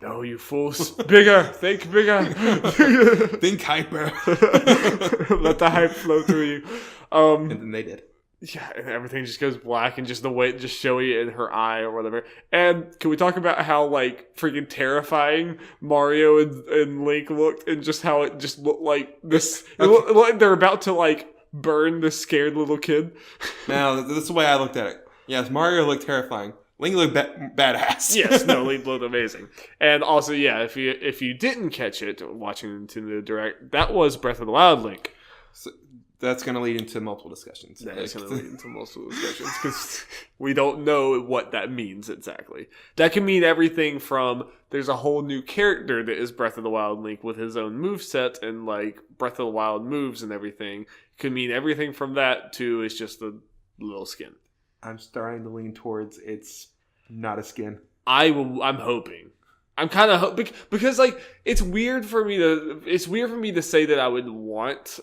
No, you fools. Bigger. Think bigger. Think hyper. Let the hype flow through you. And then they did. Yeah, and everything just goes black and just the way just showy in her eye or whatever. And can we talk about how like freaking terrifying Mario and Link looked, and just how it just looked like this? It looked like they're about to like burn this scared little kid. Now, this is the way I looked at it. Yes, Mario looked terrifying. Link looked badass. Yes, no, Link looked amazing. And also, yeah, if you didn't catch it watching Nintendo Direct, that was Breath of the Wild Link. So that's going to lead into multiple discussions. That is going to lead into multiple discussions because we don't know what that means exactly. That can mean everything from there's a whole new character that is Breath of the Wild Link with his own moveset and like Breath of the Wild moves and everything. It could mean everything from that to it's just a little skin. I'm starting to lean towards it's not a skin. I'm hoping. I'm kind of because like it's weird for me to say that I would want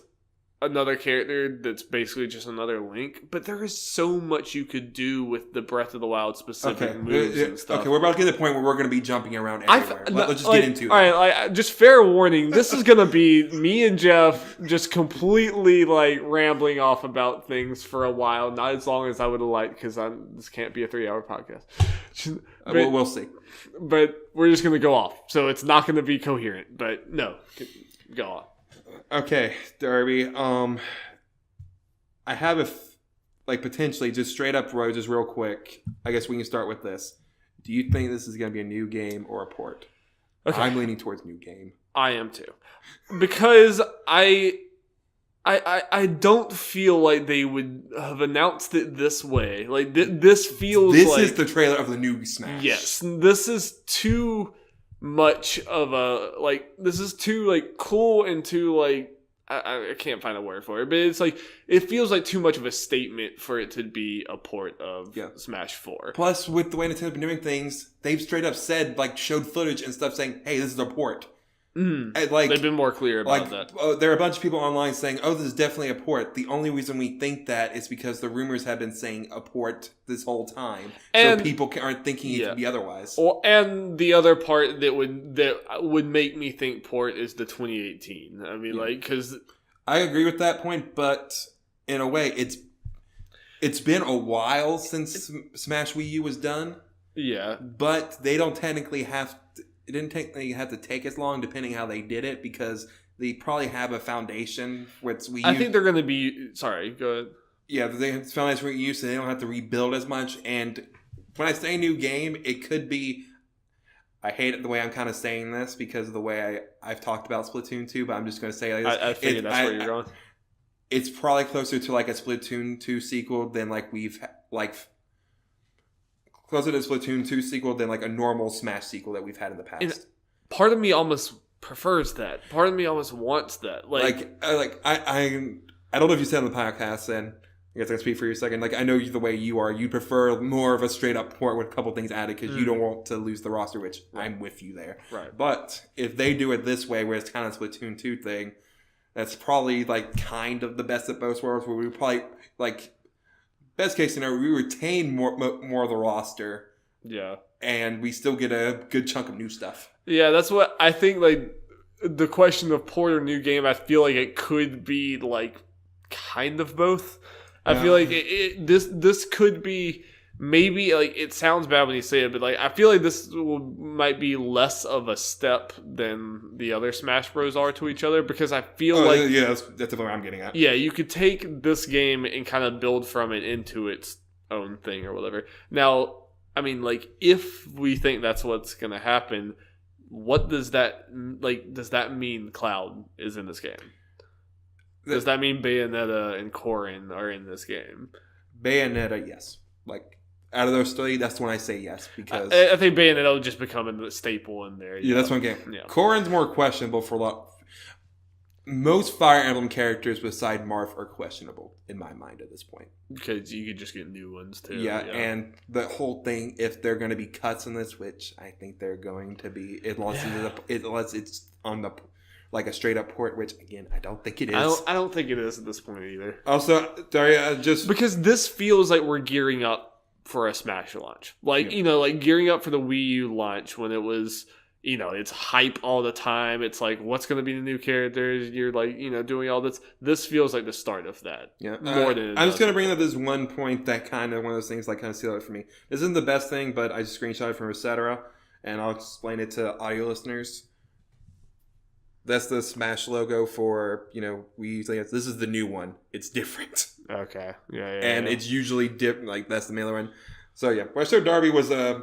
another character that's basically just another Link, but there is so much you could do with the Breath of the Wild specific moves and stuff. Okay, we're about to get to the point where we're going to be jumping around everywhere. Let's just get into it. All right, just fair warning, this is going to be me and Jeff just completely like rambling off about things for a while, not as long as I would have liked, because this can't be a 3-hour podcast. But, we'll see. But we're just going to go off, so it's not going to be coherent, but no, go on. Okay, Darby. I have potentially just straight up roses real quick. I guess we can start with this. Do you think this is going to be a new game or a port? Okay. I'm leaning towards new game. I am too, because I don't feel like they would have announced it this way. Like this feels. This is the trailer of the new Smash. Yes, this is too much of a like. This is too like cool and too like. I can't find a word for it, but it's like it feels like too much of a statement for it to be a port of Smash 4. Plus, with the way Nintendo's been doing things, they've straight up said like showed footage and stuff saying, "Hey, this is a port." Mm. Like they've been more clear about that. There are a bunch of people online saying, "Oh, this is definitely a port." The only reason we think that is because the rumors have been saying a port this whole time, so people aren't thinking it could be otherwise. And the other part that would make me think port is the 2018. I mean, like because I agree with that point, but in a way, it's been a while since Smash Wii U was done. Yeah, but they don't technically have. It didn't have to take as long, depending how they did it, because they probably have a foundation with Wii U. I think they're going to be... Sorry, go ahead. Yeah, they have a foundation for Wii U, so they don't have to rebuild as much. And when I say new game, it could be... I hate it the way I'm kind of saying this, because of the way I've talked about Splatoon 2, but I'm just going to say like this. I figured that's where you're going. It's probably closer to like a Splatoon 2 sequel than like closer to Splatoon 2 sequel than like a normal Smash sequel that we've had in the past. And part of me almost prefers that. Part of me almost wants that. I don't know if you said on the podcast, and I guess I can speak for you a second. Like, I know the way you are. You prefer more of a straight up port with a couple things added because you don't want to lose the roster, which I'm with you there. Right. But if they do it this way, where it's kind of a Splatoon 2 thing, that's probably like kind of the best of both worlds, where we probably like... Best case scenario, we retain more of the roster. Yeah. And we still get a good chunk of new stuff. Yeah, that's what I think, like, the question of port or new game, I feel like it could be, like, kind of both. I feel like this could be, maybe, like, it sounds bad when you say it, but, like, I feel like this might be less of a step than the other Smash Bros. Are to each other, because I feel like... Yeah, that's definitely what I'm getting at. Yeah, you could take this game and kind of build from it into its own thing or whatever. Now, I mean, like, if we think that's what's going to happen, what does that... Like, does that mean Cloud is in this game? Does that mean Bayonetta and Corrin are in this game? Bayonetta, yes. Like... Out of those three, that's when I say yes, because... I think Bayonetta will just become a staple in there. Yeah, that's one game. Yeah. Corrin's more questionable for a lot... Most Fire Emblem characters beside Marth are questionable, in my mind, at this point. Because you could just get new ones, too. Yeah, and the whole thing, if they're going to be cuts in this, which I think they're going to be, unless it's on the... Like a straight up port, which again I don't think it is. I don't think it is at this point either. Also, Daria, just because this feels like we're gearing up for a Smash launch. Like, Yeah. like gearing up for the Wii U launch when it was, it's hype all the time. It's like, what's going to be the new characters? You're like, doing all this. This feels like the start of that. Yeah. More than I'm just going to bring up this one point that kind of one of those things like kind of seal it for me. This isn't the best thing, but I just screenshot it from etc. and I'll explain it to audio listeners. That's the Smash logo for, we usually have, this is the new one. It's different. Okay. Yeah. And it's usually different. Like, that's the mailer one. So, yeah. What I showed Darby was a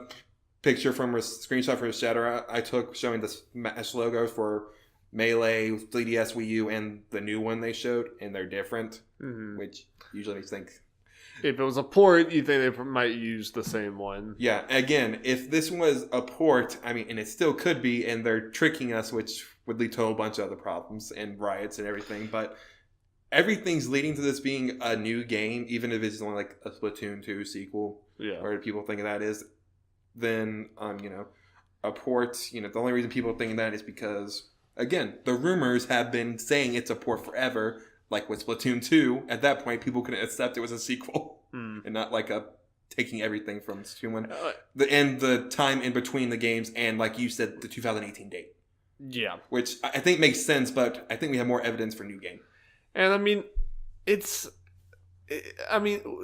picture from a screenshot for Shadow I took showing the Smash logo for Melee, 3DS, Wii U, and the new one they showed. And they're different, which usually makes me think. If it was a port, you think they might use the same one. Yeah. Again, if this was a port, and it still could be, and they're tricking us, which would lead to a whole bunch of other problems and riots and everything. But everything's leading to this being a new game, even if it's only like a Splatoon 2 sequel. Yeah. Or people think that is. Then, a port, the only reason people are thinking that is because, again, the rumors have been saying it's a port forever. Like with Splatoon 2, at that point, people couldn't accept it was a sequel. And not like taking everything from Splatoon 1. And the time in between the games and, like you said, the 2018 date. Yeah. Which I think makes sense, but I think we have more evidence for new game. And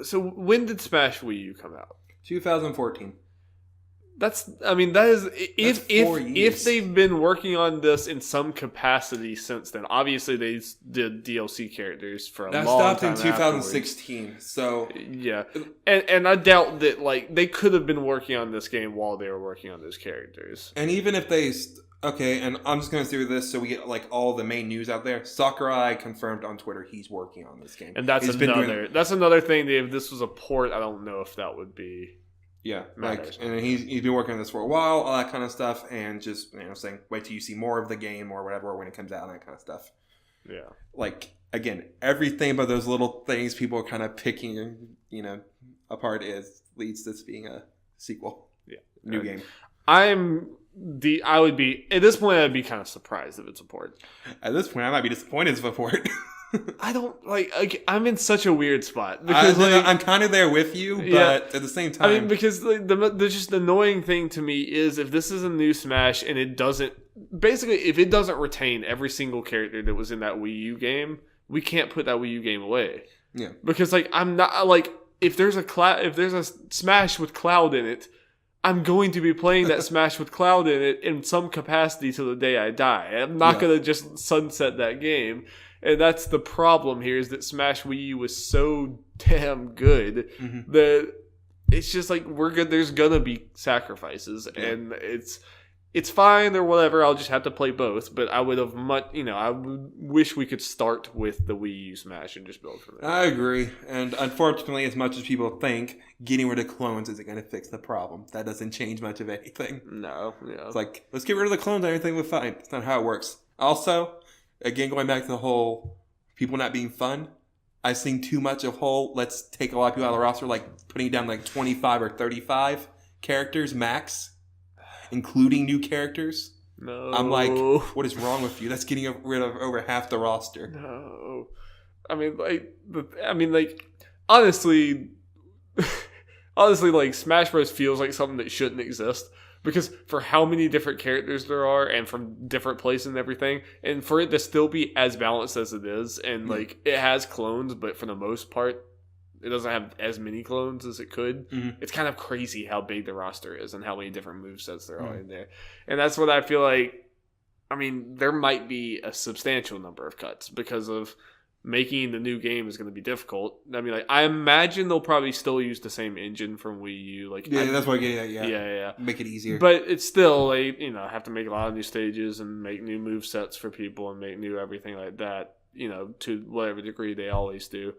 so when did Smash Wii U come out? 2014. That is if they've been working on this in some capacity since then. Obviously, they did DLC characters for a long time. That stopped in 2016. Afterwards. So yeah, and I doubt that they could have been working on this game while they were working on those characters. And even if they and I'm just going to do this so we get like all the main news out there. Sakurai confirmed on Twitter he's working on this game, and that's another thing. That if this was a port, I don't know if that would be. Yeah, and he's been working on this for a while, all that kind of stuff, and just saying wait till you see more of the game or whatever when it comes out, and that kind of stuff. Yeah, like again, everything but those little things people are kind of picking, apart leads to this being a sequel. Yeah, new game. I would be at this point. I'd be kind of surprised if it's a port. At this point, I might be disappointed if it's a port. I don't I'm in such a weird spot because I'm kind of there with you, but at the same time, because the just annoying thing to me is if this is a new Smash and it doesn't retain every single character that was in that Wii U game, we can't put that Wii U game away. Yeah, because I'm not if there's a Smash with Cloud in it, I'm going to be playing that Smash with Cloud in it in some capacity till the day I die. I'm not going to just sunset that game. And that's the problem here is that Smash Wii U was so damn good that it's just like we're good. There's gonna be sacrifices, and it's fine or whatever. I'll just have to play both. But I would have I would wish we could start with the Wii U Smash and just build from there. I agree, and unfortunately, as much as people think, getting rid of clones isn't going to fix the problem. That doesn't change much of anything. No, yeah. It's like let's get rid of the clones, and everything will be fine. It's not how it works. Also. Again, going back to the whole people not being fun, I've seen too much of let's take a lot of people out of the roster, like putting down like 25 or 35 characters max, including new characters. No. I'm like, what is wrong with you? That's getting rid of over half the roster. No. Honestly, like Smash Bros. Feels like something that shouldn't exist. Because for how many different characters there are and from different places and everything, and for it to still be as balanced as it is, and it has clones, but for the most part, it doesn't have as many clones as it could. It's kind of crazy how big the roster is and how many different movesets there are in there. And that's what I feel like. There might be a substantial number of cuts because of making the new game is going to be difficult. I imagine they'll probably still use the same engine from Wii U. That's what I get at, yeah. Make it easier. But it's still, have to make a lot of new stages and make new move sets for people and make new everything like that, to whatever degree they always do.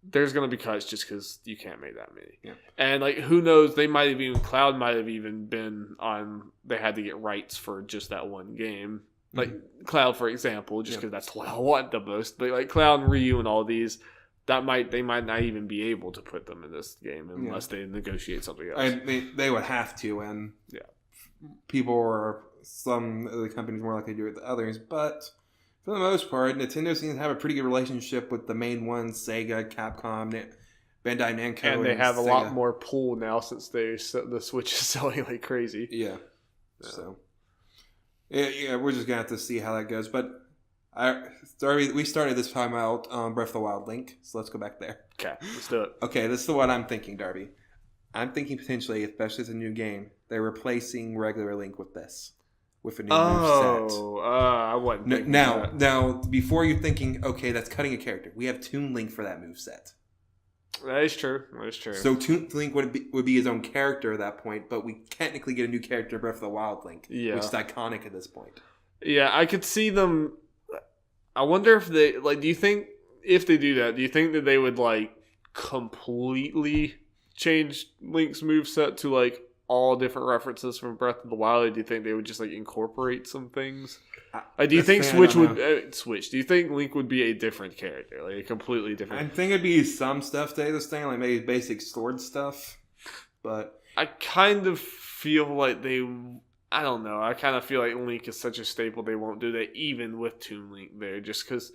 There's going to be cuts just because you can't make that many. Yeah. And, who knows, Cloud might have even been on, they had to get rights for just that one game. Cloud, for example, just because that's what I want the most. But Cloud and Ryu and all these, they might not even be able to put them in this game unless they negotiate something else. They would have to, and people or some of the companies more likely to do it than others. But for the most part, Nintendo seems to have a pretty good relationship with the main ones, Sega, Capcom. Bandai Namco, and they have a Sega. lot more pull now since the Switch is selling like crazy. Yeah. So, yeah, we're just gonna have to see how that goes. But we started this time out Breath of the Wild Link, so let's go back there. Okay, let's do it. Okay, this is what I'm thinking, Darby. I'm thinking potentially, especially as a new game, they're replacing regular Link with this, with a new moveset. I wasn't thinking that. Now, before you're thinking, okay, that's cutting a character, we have Toon Link for that moveset. That is true. So Toon Link would be his own character at that point, but we technically get a new character in Breath of the Wild Link, which is iconic at this point. Yeah, I could see them. I wonder if they do you think if they do that, do you think that they would completely change Link's moveset to all different references from Breath of the Wild? Or do you think they would just incorporate some things? Do you think Switch would switch? Do you think Link would be a different character, a completely different? I think it'd be some stuff to this thing, like maybe basic sword stuff. But I kind of feel like they. I don't know. I kind of feel like Link is such a staple they won't do that even with Toon Link there, just because.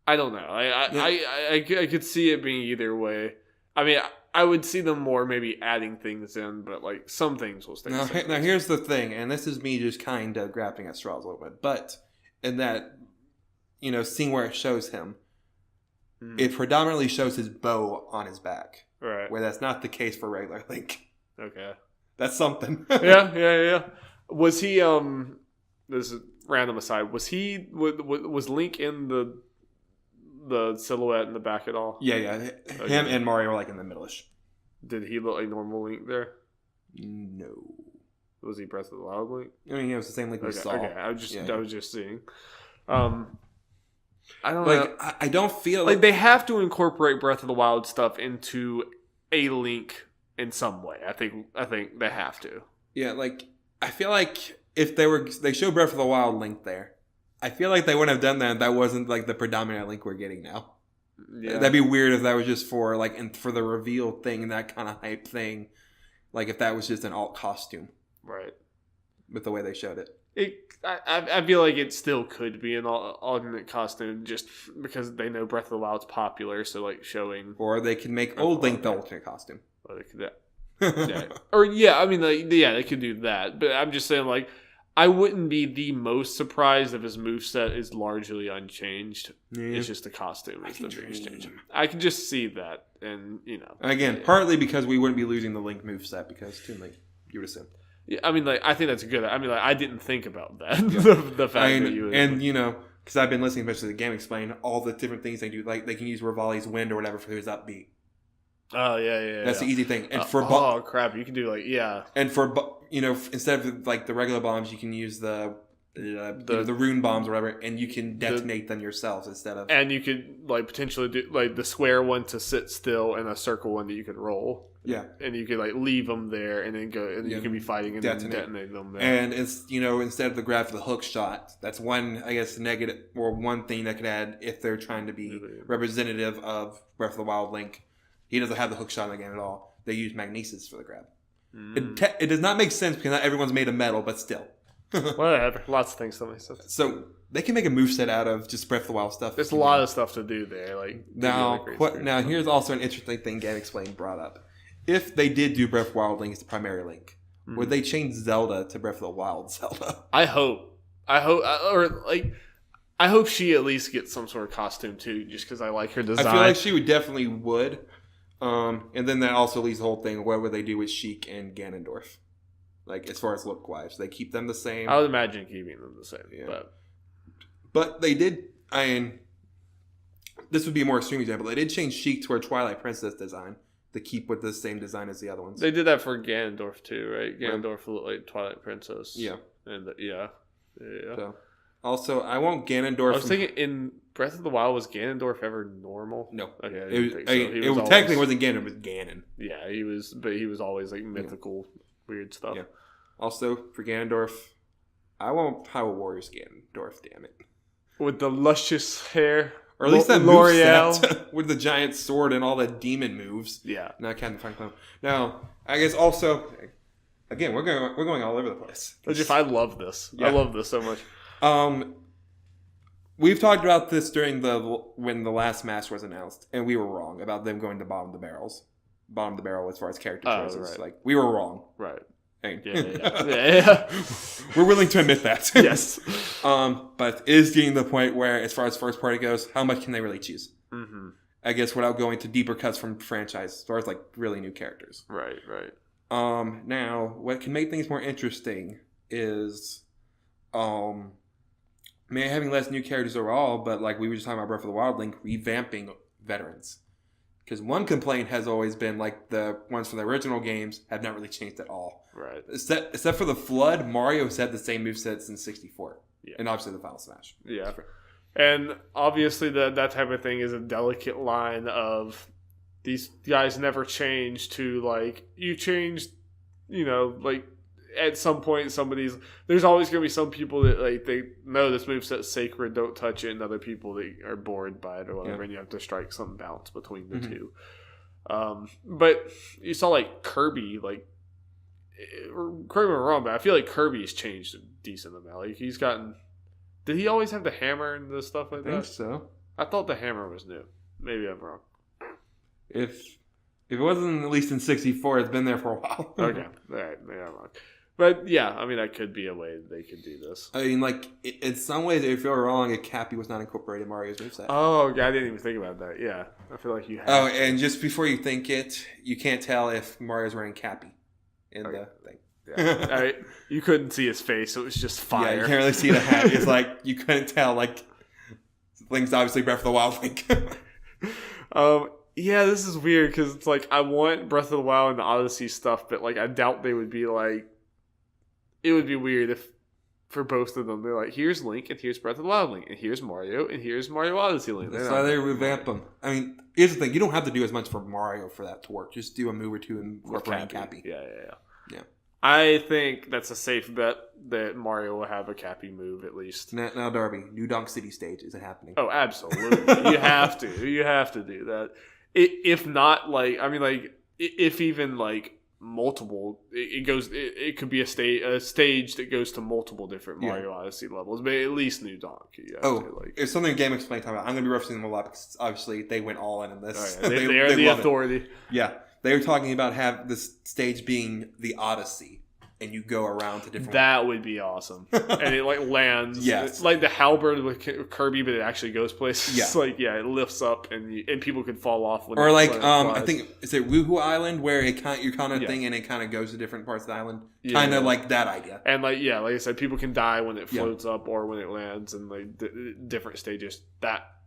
I don't know. I could see it being either way. I mean, I would see them more maybe adding things in, but some things will stay. Now here's the thing, and this is me just kind of grabbing at straws a little bit. But in that, scene where it shows him, it predominantly shows his bow on his back, right? Where that's not the case for regular Link. Okay, that's something. yeah. Was he? This is random aside. Was he? Was Link in the silhouette in the back at all? Yeah. Okay. Him and Mario were in the middle-ish. Did he look like normal Link there? No. Was he Breath of the Wild Link? I mean, it was the same Link we saw. Okay, I was just seeing. I don't know. I don't feel they have to incorporate Breath of the Wild stuff into a Link in some way. I think they have to. Yeah, I feel like if they show Breath of the Wild Link there, I feel like they wouldn't have done that if that wasn't the predominant Link we're getting now. Yeah. That'd be weird if that was just for for the reveal thing and that kind of hype thing. If that was just an alt costume. Right. With the way they showed it. I feel like it still could be an alternate costume just because they know Breath of the Wild's popular, so showing. Or they can make old Link the alternate costume. Or they could they could do that. But I'm just saying I wouldn't be the most surprised if his moveset is largely unchanged. Yeah. It's just the costume is the biggest change. I can just see that, and Again, partly because we wouldn't be losing the Link moveset because Toon Link, you would assume. Yeah, I mean, I think that's good. I mean, I didn't think about that. Yeah. the fact that you would, and because I've been listening, especially to the game explain all the different things they do. They can use Rivali's wind or whatever for his upbeat. Oh yeah. That's the easy thing. And crap, you can do And for instead of the regular bombs, you can use the rune bombs or whatever, and you can detonate them yourselves instead of. And you could potentially do the square one to sit still and a circle one that you could roll. Yeah, and you could leave them there and then go, and you can be fighting and then detonate them there. And it's instead of the grab for the hook shot, that's one negative or one thing that could add if they're trying to be representative of Breath of the Wild Link. He doesn't have the hook shot in the game at all. They use magnesis for the grab. It does not make sense because not everyone's made of metal, but still. Whatever. Lots of things don't make sense. So they can make a moveset out of just Breath of the Wild stuff. There's a lot of stuff to do there. Now here's also an interesting thing Gan Explained brought up. If they did do Breath of the Wild Link as the primary Link, would they change Zelda to Breath of the Wild Zelda? I hope. I hope she at least gets some sort of costume too, just because I like her design. I feel like she definitely would. And then that also leaves the whole thing. What would they do with Sheik and Ganondorf? As far as look wise, they keep them the same. I would imagine keeping them the same. Yeah. But they did. This would be a more extreme example. They did change Sheik to her Twilight Princess design to keep with the same design as the other ones. They did that for Ganondorf too, right? Ganondorf looked like Twilight Princess. Yeah. And yeah. So, also, I want Ganondorf. I was thinking in Breath of the Wild, was Ganondorf ever normal? No. Okay. It technically wasn't Ganon, it was Ganon. Yeah, he was always mythical, weird stuff. Yeah. Also, for Ganondorf, I want Power Warriors Ganondorf, damn it. With the luscious hair. Or at least that moveset with the giant sword and all the demon moves. Yeah. Now, Captain Fine Clone. Now, I guess also, again, we're going all over the place. I love this. Yeah. I love this so much. we've talked about this during when the last Smash was announced, and we were wrong about them going to bottom of the barrel as far as character choices. Right. Like, we were wrong. Right. And Yeah. we're willing to admit that. Yes. But it is getting to the point where, as far as first party goes, how much can they really choose? Mm-hmm. I guess without going to deeper cuts from franchise, as far as like really new characters. Right. Now, what can make things more interesting is, having less new characters overall, but like we were just talking about Breath of the Wild Link, revamping veterans. Because one complaint has always been like the ones from the original games have not really changed at all. Right. Except for the Flood, Mario has had the same movesets since 64. Yeah. And obviously the Final Smash. Yeah. And obviously that type of thing is a delicate line of these guys never change to like, you changed, like at some point there's always going to be some people that like they know this moveset's sacred, don't touch it, and other people that are bored by it or whatever, and you have to strike some balance between the two. But you saw like Kirby, like, correct me if I'm wrong, but I feel like Kirby's changed a decent amount. Like he's gotten, did he always have the hammer and the stuff like that? I think so. I thought the hammer was new. Maybe I'm wrong. If it wasn't at least in 64, it's been there for a while. Okay. All right. Maybe I'm wrong. But yeah, I mean, that could be a way they could do this. I mean, like, in some ways, if you're wrong, a Cappy was not incorporated in Mario's moveset. Oh, I didn't even think about that. Yeah. I feel like you have. Oh, and just before you think it, you can't tell if Mario's wearing Cappy in the thing. Yeah. All right. You couldn't see his face, so it was just fire. Yeah, you can't really see the hat. It's like, you couldn't tell, like, Link's obviously Breath of the Wild Link. Yeah, this is weird, because it's like, I want Breath of the Wild and the Odyssey stuff, but like, I doubt they would be like, it would be weird if, for both of them, they're like, here's Link, and here's Breath of the Wild Link, and here's Mario, and here's Mario Odyssey Link. That's why they revamp them. I mean, here's the thing. You don't have to do as much for Mario for that to work. Just do a move or two and incorporate Cappy. Yeah. I think that's a safe bet that Mario will have a Cappy move, at least. Now, Darby, New Donk City stage. Is it happening? Oh, absolutely. You have to. You have to do that. If not, like, I mean, like, if even, like, multiple, it could be a stage that goes to multiple different Mario Odyssey levels, but at least New Donk. It's something Game Explain talking about. I'm going to be referencing them a lot because obviously they went all in this. Oh, yeah. They are the authority. It. Yeah. They were talking about have this stage being the Odyssey. And you go around to different. That would be awesome. And it like lands. Yes. It's like the halberd with Kirby, but it actually goes places. Yeah. It's like, it lifts up and people could fall off. Or like, I think, is it Woohoo Island where you're kind of thing and it kind of goes to different parts of the island? Kind of like that idea. And like, like I said, people can die when it floats up or when it lands and like different stages.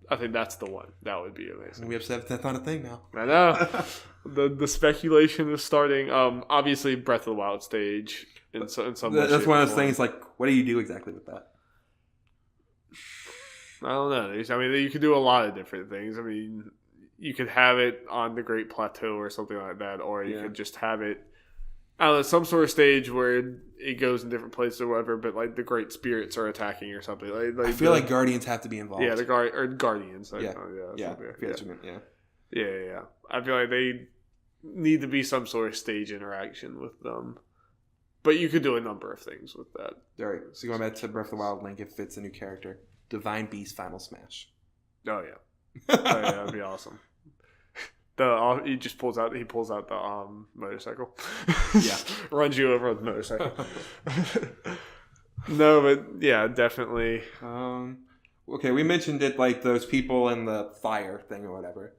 I think that's the one. That would be amazing. We have said that's not a thing now. I know. the speculation is starting. Obviously, Breath of the Wild stage. In some that's one of those things. Like, what do you do exactly with that? I don't know. I mean, you could do a lot of different things. I mean, you could have it on the Great Plateau or something like that, or you could just have it. I don't know, some sort of stage where it goes in different places or whatever, but like the Great Spirits are attacking or something. Like I feel like Guardians have to be involved. Yeah, Guardians. Yeah. I feel like they need to be some sort of stage interaction with them. But you could do a number of things with that. All right, so going back to Breath of the Wild Link, if it's a new character, Divine Beast Final Smash. Oh yeah, that'd be awesome. He pulls out the motorcycle. Yeah, runs you over with the motorcycle. No, but yeah, definitely. Okay, we mentioned it like those people in the fire thing or whatever.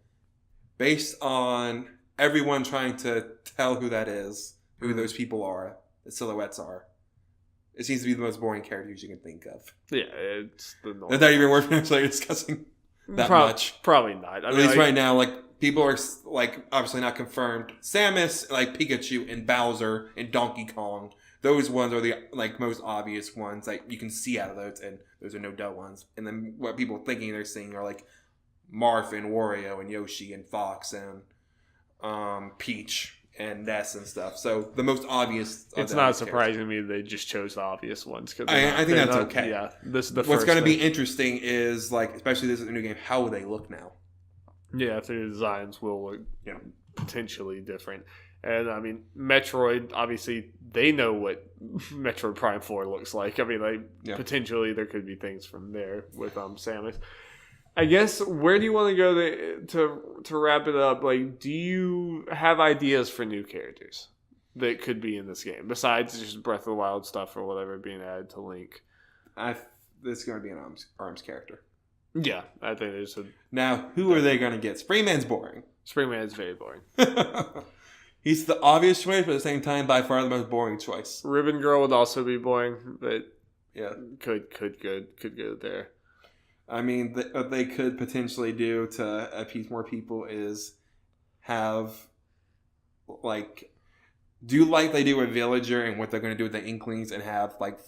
Based on everyone trying to tell who that is, who those people are, the silhouettes are, it seems to be the most boring characters you can think of. Yeah, it's the normal. It's not even worth necessarily discussing that much. Probably not. At least right now, like, people are like obviously not confirmed. Samus, like Pikachu, and Bowser, and Donkey Kong. Those ones are the like most obvious ones. Like you can see out of those, and those are no dull ones. And then what people are thinking they're seeing are like Marth and Wario and Yoshi and Fox and Peach and Ness and stuff. So the most obvious. It's not surprising to me they just chose the obvious ones. I think that's okay. Yeah, this is the. What's going to be interesting is like, especially this is a new game. How will they look now? Yeah, their designs will look potentially different. And I mean, Metroid, obviously, they know what Metroid Prime 4 looks like. I mean, like, potentially there could be things from there with Samus. I guess, where do you want to go to wrap it up? Like, do you have ideas for new characters that could be in this game, besides just Breath of the Wild stuff or whatever being added to Link? This is going to be an ARMS character. Yeah, I think there's a... Now, who are they going to get? Springman's boring. Springman's very boring. He's the obvious choice, but at the same time, by far the most boring choice. Ribbon Girl would also be boring, but yeah, could go there. I mean, what they could potentially do to appease more people is have, like, do like they do with Villager and what they're going to do with the Inklings and have, like,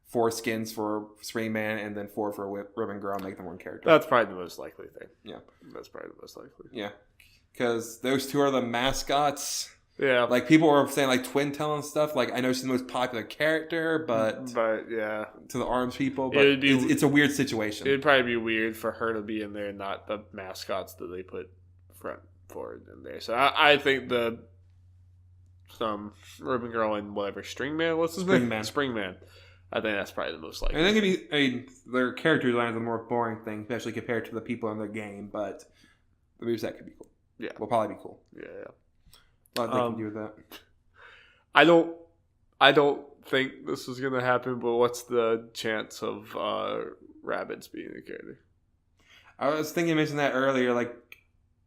4 skins for Springman and then 4 for Ribbon Girl and make them one character. That's probably the most likely thing. Yeah. That's probably the most likely. Yeah. Because those 2 are the mascots. Yeah. Like, people were saying, like, Twin Tail and stuff. Like, I know she's the most popular character, but yeah. To the ARMS people, but it's a weird situation. It'd probably be weird for her to be in there and not the mascots that they put forward in there. So I think Ribbon Girl and whatever, Stringman, what's his name? Springman. I think that's probably the most likely. I think their character design is a more boring thing, especially compared to the people in the game, but the moveset could be cool. Yeah. Will probably be cool. Yeah. A lot they can do with that. I don't think this is going to happen, but what's the chance of Rabbids being a character? I was thinking you mentioned that earlier. Like,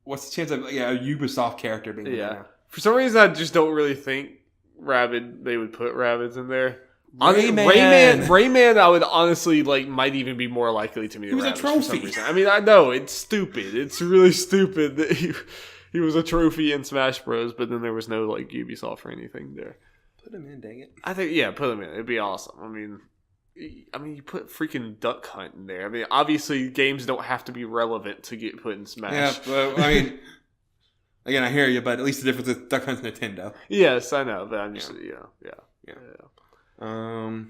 what's the chance of a Ubisoft character being in there? For some reason, I just don't really think they would put Rabbids in there. Rayman, I would honestly might even be more likely to me. He was a trophy. I mean, I know it's stupid. It's really stupid that he was a trophy in Smash Bros. But then there was no Ubisoft or anything there. Put him in, dang it. I think put him in. It'd be awesome. I mean, you put freaking Duck Hunt in there. I mean, obviously games don't have to be relevant to get put in Smash. Yeah, but I mean. Again, I hear you, but at least the difference is Duck Hunt's Nintendo. Yes, I know, but I'm just yeah. There'll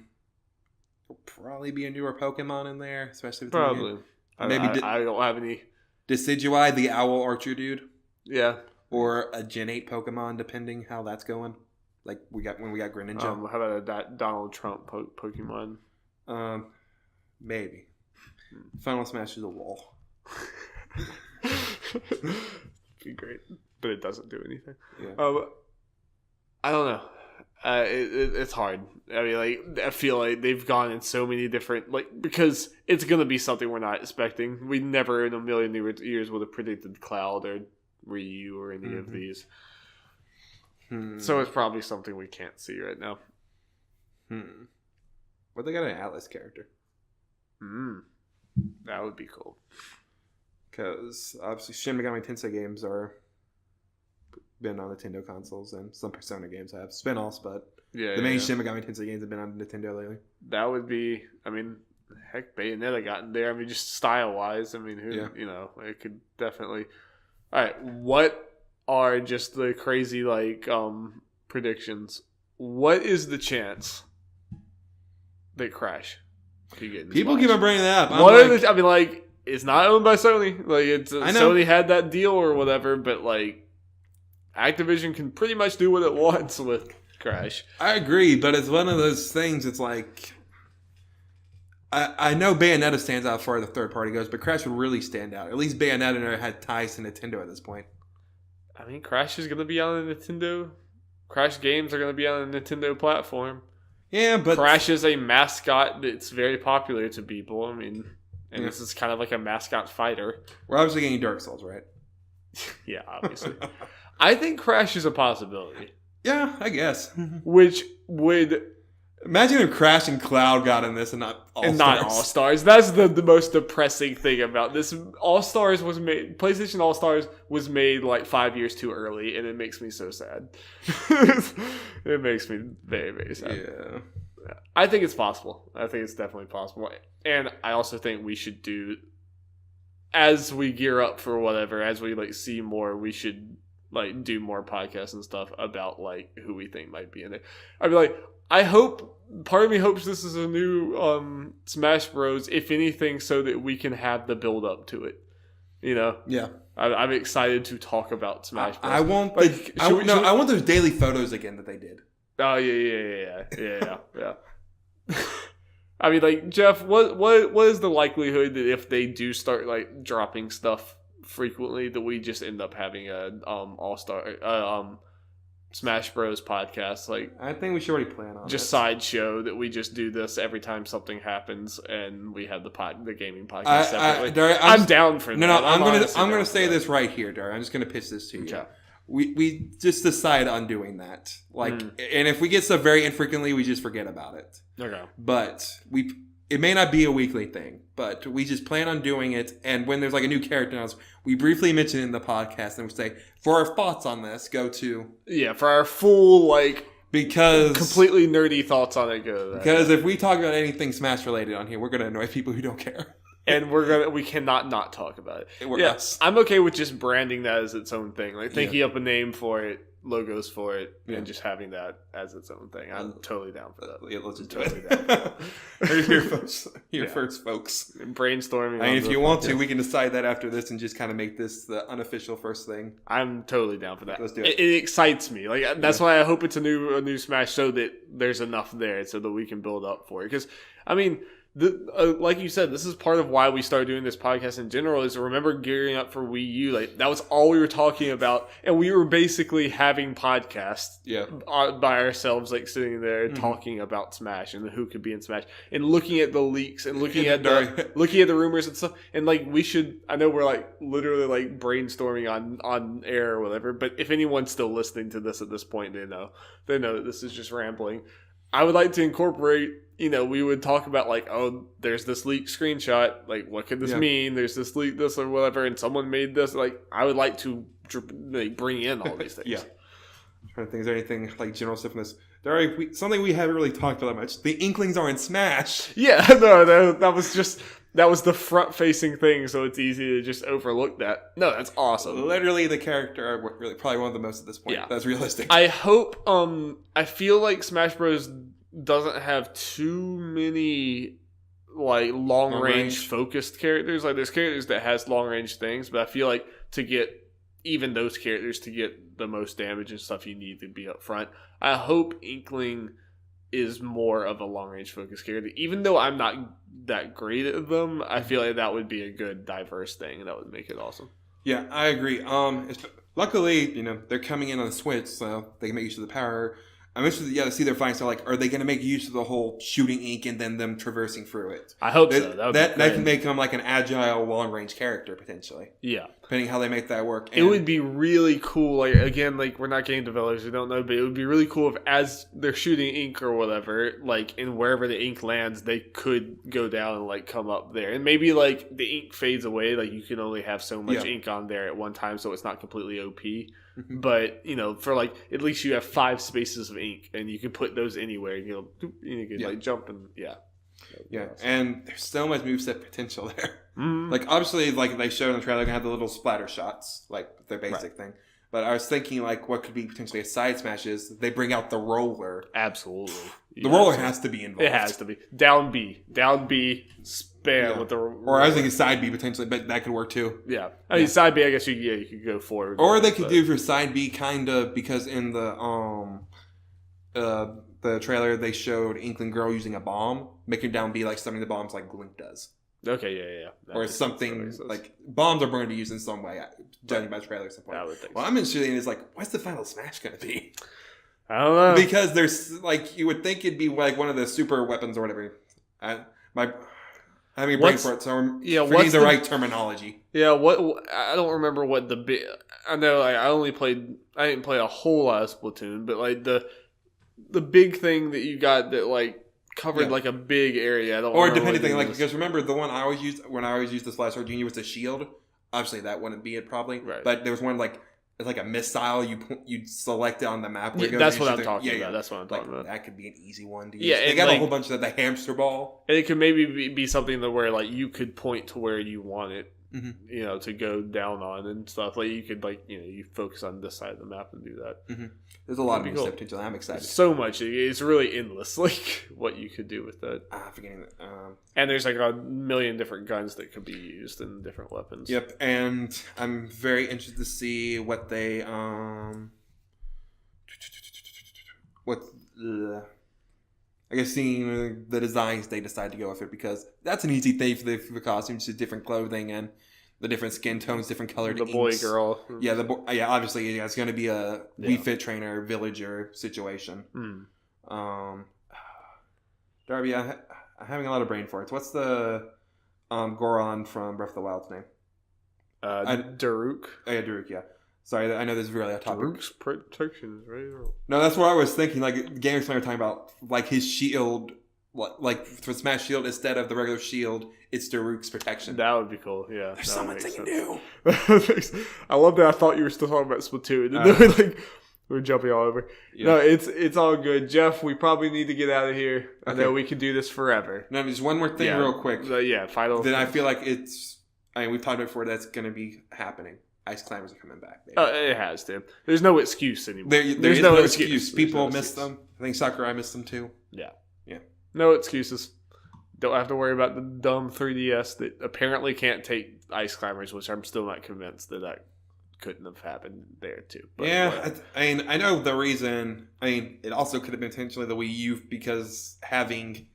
probably be a newer Pokemon in there, especially with probably. Maybe I don't have any. Decidueye, the Owl Archer dude. Yeah. Or a Gen 8 Pokemon, depending how that's going. Like when we got Greninja. How about a Donald Trump Pokemon? Maybe. Final Smash is a wall. Be great, but it doesn't do anything. Yeah. I don't know. It's hard. I mean, I feel like they've gone in so many different, because it's gonna be something we're not expecting. We never in a million years would have predicted Cloud or Ryu or any of these. So it's probably something we can't see right now. What they got an Atlas character? That would be cool. Because obviously Shin Megami Tensei games are been on Nintendo consoles, and some Persona games have spin-offs, but the main Shin Megami Tensei games have been on Nintendo lately. That would be, I mean, heck, Bayonetta got in there. I mean, just style-wise, I mean, it could definitely. All right, what are just the crazy predictions? What is the chance that Crash could get in People keep on bringing that up. It's not owned by Sony. Sony had that deal or whatever, but Activision can pretty much do what it wants with Crash. I agree, but it's one of those things. It's I know Bayonetta stands out as far as the third party goes, but Crash would really stand out. At least Bayonetta never had ties to Nintendo at this point. I mean, Crash is going to be on a Nintendo. Crash games are going to be on a Nintendo platform. Yeah, but Crash is a mascot that's very popular to people. I mean. And this is kind of like a mascot fighter. We're obviously getting Dark Souls, right? Yeah, obviously. I think Crash is a possibility. Yeah, I guess. Which would... Imagine if Crash and Cloud got in this and not All-Stars. And not All-Stars. That's the most depressing thing about this. All-Stars was made... PlayStation All-Stars was made 5 years too early, and it makes me so sad. It makes me very, very sad. Yeah. I think it's possible. I think it's definitely possible. And I also think we should do, as we gear up for whatever, as we see more, we should do more podcasts and stuff about who we think might be in it. I'd be I hope, part of me hopes this is a new Smash Bros, if anything, so that we can have the build up to it. Yeah. I'm excited to talk about Smash Bros. I want I want those daily photos again that they did. Oh yeah. I mean, like, Jeff, what is the likelihood that if they do start like dropping stuff frequently, that we just end up having a all-star Smash Bros podcast? Like, I think we should already plan on just sideshow that we just do this every time something happens, and we have the gaming podcast separately. Darry, I'm down for that. No, I'm gonna say this right here, Darry. I'm just gonna pitch this to you. Okay. We just decide on doing that. Like, and if we get stuff very infrequently, we just forget about it. Okay. But it may not be a weekly thing, but we just plan on doing it. And when there's like a new character announced, we briefly mention it in the podcast, and we say, for our thoughts on this, go to for our full because completely nerdy thoughts on it. Go to that. Because if we talk about anything Smash related on here, we're gonna annoy people who don't care. And we cannot not talk about it. Yes. I'm okay with just branding that as its own thing. Like thinking up a name for it, logos for it, and just having that as its own thing. I'm totally down for that. Yeah, let's just do totally it. First, folks. Brainstorming. I mean, if you want to, we can decide that after this and just kind of make this the unofficial first thing. I'm totally down for that. Let's do it. It excites me. Like that's why I hope it's a new Smash, so that there's enough there so that we can build up for it. Because I mean, like you said, this is part of why we started doing this podcast in general, is to remember gearing up for Wii U. Like, that was all we were talking about. And we were basically having podcasts by ourselves, like sitting there talking about Smash and who could be in Smash and looking at the leaks and looking at the rumors and stuff. And like, I know we're like literally like brainstorming on air or whatever, but if anyone's still listening to this at this point, they know that this is just rambling. I would like to incorporate, we would talk about like, oh, there's this leaked screenshot. Like, what could this mean? There's this leak, this or whatever, and someone made this. Like, I would like to bring in all these things. I'm trying to think, is there anything like general stuff in this? Darry, something we haven't really talked about that much. The Inklings are in Smash. Yeah, no, that was the front-facing thing, so it's easy to just overlook that. No, that's awesome. Literally, the character are really probably one of the most at this point. Yeah. That's realistic. I hope. I feel like Smash Bros. Doesn't have too many like long-range focused characters. Like, there's characters that has long-range things, but I feel like to get even those characters to get the most damage and stuff, you need to be up front. I hope Inkling is more of a long-range focused character. Even though I'm not that great at them, I feel like that would be a good diverse thing, and that would make it awesome. Yeah, I agree. Luckily, they're coming in on the Switch, so they can make use of the power. I'm interested to see their fighting style. Like, are they going to make use of the whole shooting ink and then them traversing through it? I hope so. That can make them like an agile, long-range character, potentially. Yeah. Depending how they make that work. It would be really cool. Like, again, like, we're not game developers. We don't know. But it would be really cool if, as they're shooting ink or whatever, like, in wherever the ink lands, they could go down and, like, come up there. And maybe, like, the ink fades away. Like, you can only have so much ink on there at one time, so it's not completely OP. But, for like, at least you have 5 spaces of ink, and you can put those anywhere, and you can like jump and awesome. And there's so much moveset potential there. Like, obviously, like they showed in the trailer, they're gonna have the little splatter shots, like their basic thing. But I was thinking, like, what could be potentially a side smash is they bring out the roller. Absolutely. The roller has to be involved. It has to be. Down B, spam with the roller. Or I was thinking side B potentially, but that could work too. Yeah. I mean, side B, I guess you could go forward. Or they could do for side B kind of, because in the trailer they showed Inkling Girl using a bomb, making down B like summoning the bombs like Link does. Okay, yeah. Or something like bombs are going to be used in some way, judging by the trailer at some point. I'm interested in is like, what's the final Smash going to be? I don't know. Because there's like, you would think it'd be like one of the super weapons or whatever. Having a brain for it, so I'm forgetting the right terminology. Yeah, I don't remember what the big. I know I didn't play a whole lot of Splatoon, but like the big thing that you got that like covered like a big area. I don't. Or depending thing, like, because remember the one I always used when I always used the Splash Junior was the shield. Obviously, that wouldn't be it probably. Right. But there was one like it's like a missile you'd select it on the map. Where that's what I'm talking about. That's what I'm talking about. That could be an easy one to use. Yeah, they got a whole bunch of the hamster ball. And it could maybe be something where like you could point to where you want it you know, to go down on and stuff. Like you could you focus on this side of the map and do that. Mm-hmm. There's a lot of cool potential. I'm excited. So much. It's really endless, like what you could do with that. Forgetting that. And there's like a million different guns that could be used and different weapons. Yep, and I'm very interested to see what they I guess seeing the designs they decide to go with it, because that's an easy thing for the costumes, just different clothing and the different skin tones, different colored inks. Boy, girl. Yeah, obviously it's going to be a Wii Fit trainer villager situation. Darby, I'm having a lot of brain farts. What's the Goron from Breath of the Wild's name? Daruk. Oh, yeah, Daruk, yeah. Sorry, I know this is really off topic. Daruk's protection, right? No, that's what I was thinking. Like, Game Explainer talking about, like, his shield, like, for Smash Shield, instead of the regular shield, it's Daruk's protection. That would be cool, yeah. There's so much thing to do. I love that. I thought you were still talking about Splatoon. And then we're jumping all over. Yeah. No, it's all good. Jeff, we probably need to get out of here. Okay. I know we could do this forever. No, just one more thing real quick. Final. Then I feel like we've talked about before, that's going to be happening. Ice climbers are coming back. It has to. There's no excuse anymore. There's no excuse. People miss them. I think Sakurai missed them too. Yeah. No excuses. Don't have to worry about the dumb 3DS that apparently can't take ice climbers, which I'm still not convinced that couldn't have happened there too. But I know the reason. It also could have been potentially the Wii U, because having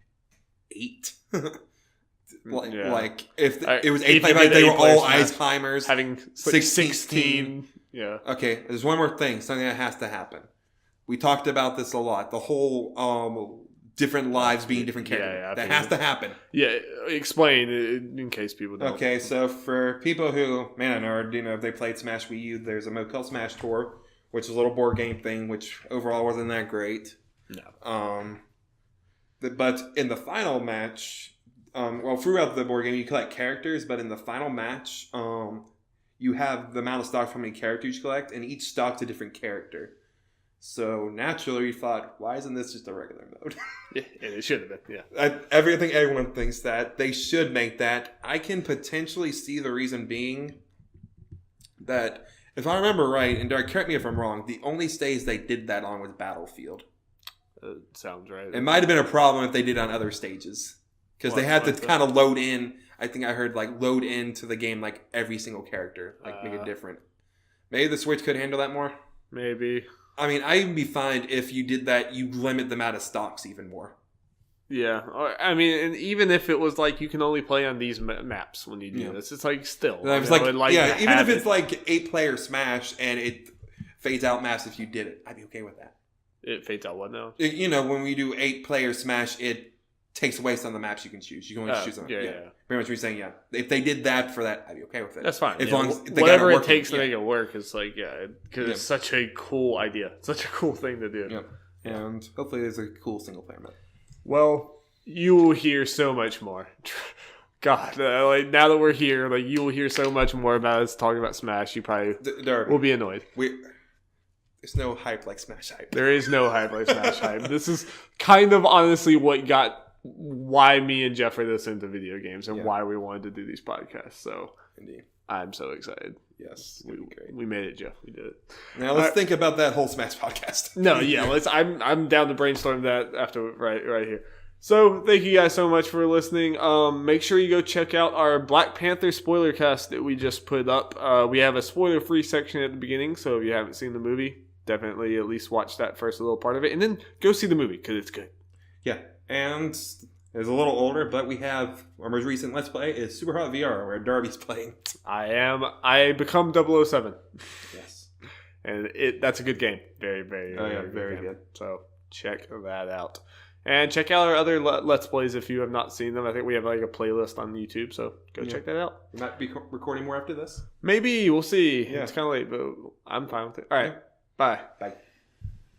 8. Like if it was 8 players, they were all ice climbers. Having 16. Yeah. Okay, there's one more thing. Something that has to happen. We talked about this a lot. The whole different lives being different characters. That has to happen. Yeah, explain in case people don't. Okay, so for people who may not know, if they played Smash Wii U, there's a Motel Smash Tour, which is a little board game thing, which overall wasn't that great. No. But in the final match, throughout the board game, you collect characters, but in the final match, you have the amount of stock from many characters you collect, and each stock's a different character. So naturally, we thought, why isn't this just a regular mode? Yeah, it should have been. Yeah, I think everyone thinks that they should make that. I can potentially see the reason being that, if I remember right, and Derek, correct me if I'm wrong, the only stage they did that on was Battlefield. Sounds right. It might have been a problem if they did it on other stages, because they had to kind of load in. I think I heard load into the game every single character, make it different. Maybe the Switch could handle that more. Maybe. I'd be fine if you did that. You limit the amount of stocks even more. Yeah, and even if it was you can only play on these maps when you do this, it's still. Even if it's 8-player Smash and it fades out maps, if you did it, I'd be okay with that. It fades out what now? When we do 8-player Smash, it takes away some of the maps you can choose. You can only choose them. Yeah. Pretty much what you're saying, yeah. If they did that for that, I'd be okay with it. That's fine. As long as whatever it takes to make it work is because it's such a cool idea. Such a cool thing to do. Yep. And hopefully there's a cool single-player map. Well, you will hear so much more. God, now that we're here, you will hear so much more about us talking about Smash. You probably will be annoyed. There's no hype like Smash hype. There is no hype like Smash hype. This is kind of honestly why me and Jeff are this into video games and why we wanted to do these podcasts. So indeed, I'm so excited. Yes, we made it, Jeff. We did it. Now let's think about that whole Smash podcast. No, yeah, I'm down to brainstorm that after right here. So thank you guys so much for listening. Make sure you go check out our Black Panther Spoilercast that we just put up. We have a spoiler-free section at the beginning, so if you haven't seen the movie, definitely at least watch that first little part of it, and then go see the movie because it's good. Yeah, and it's a little older, but we have our most recent Let's Play is Super Hot VR, where Darby's playing. I become 007. Yes, and that's a good game. Very, very, very good. So check that out. And check out our other Let's Plays if you have not seen them. I think we have a playlist on YouTube, so go check that out. We might be recording more after this. Maybe. We'll see. Yeah. It's kind of late, but I'm fine with it. All right. Bye. Bye.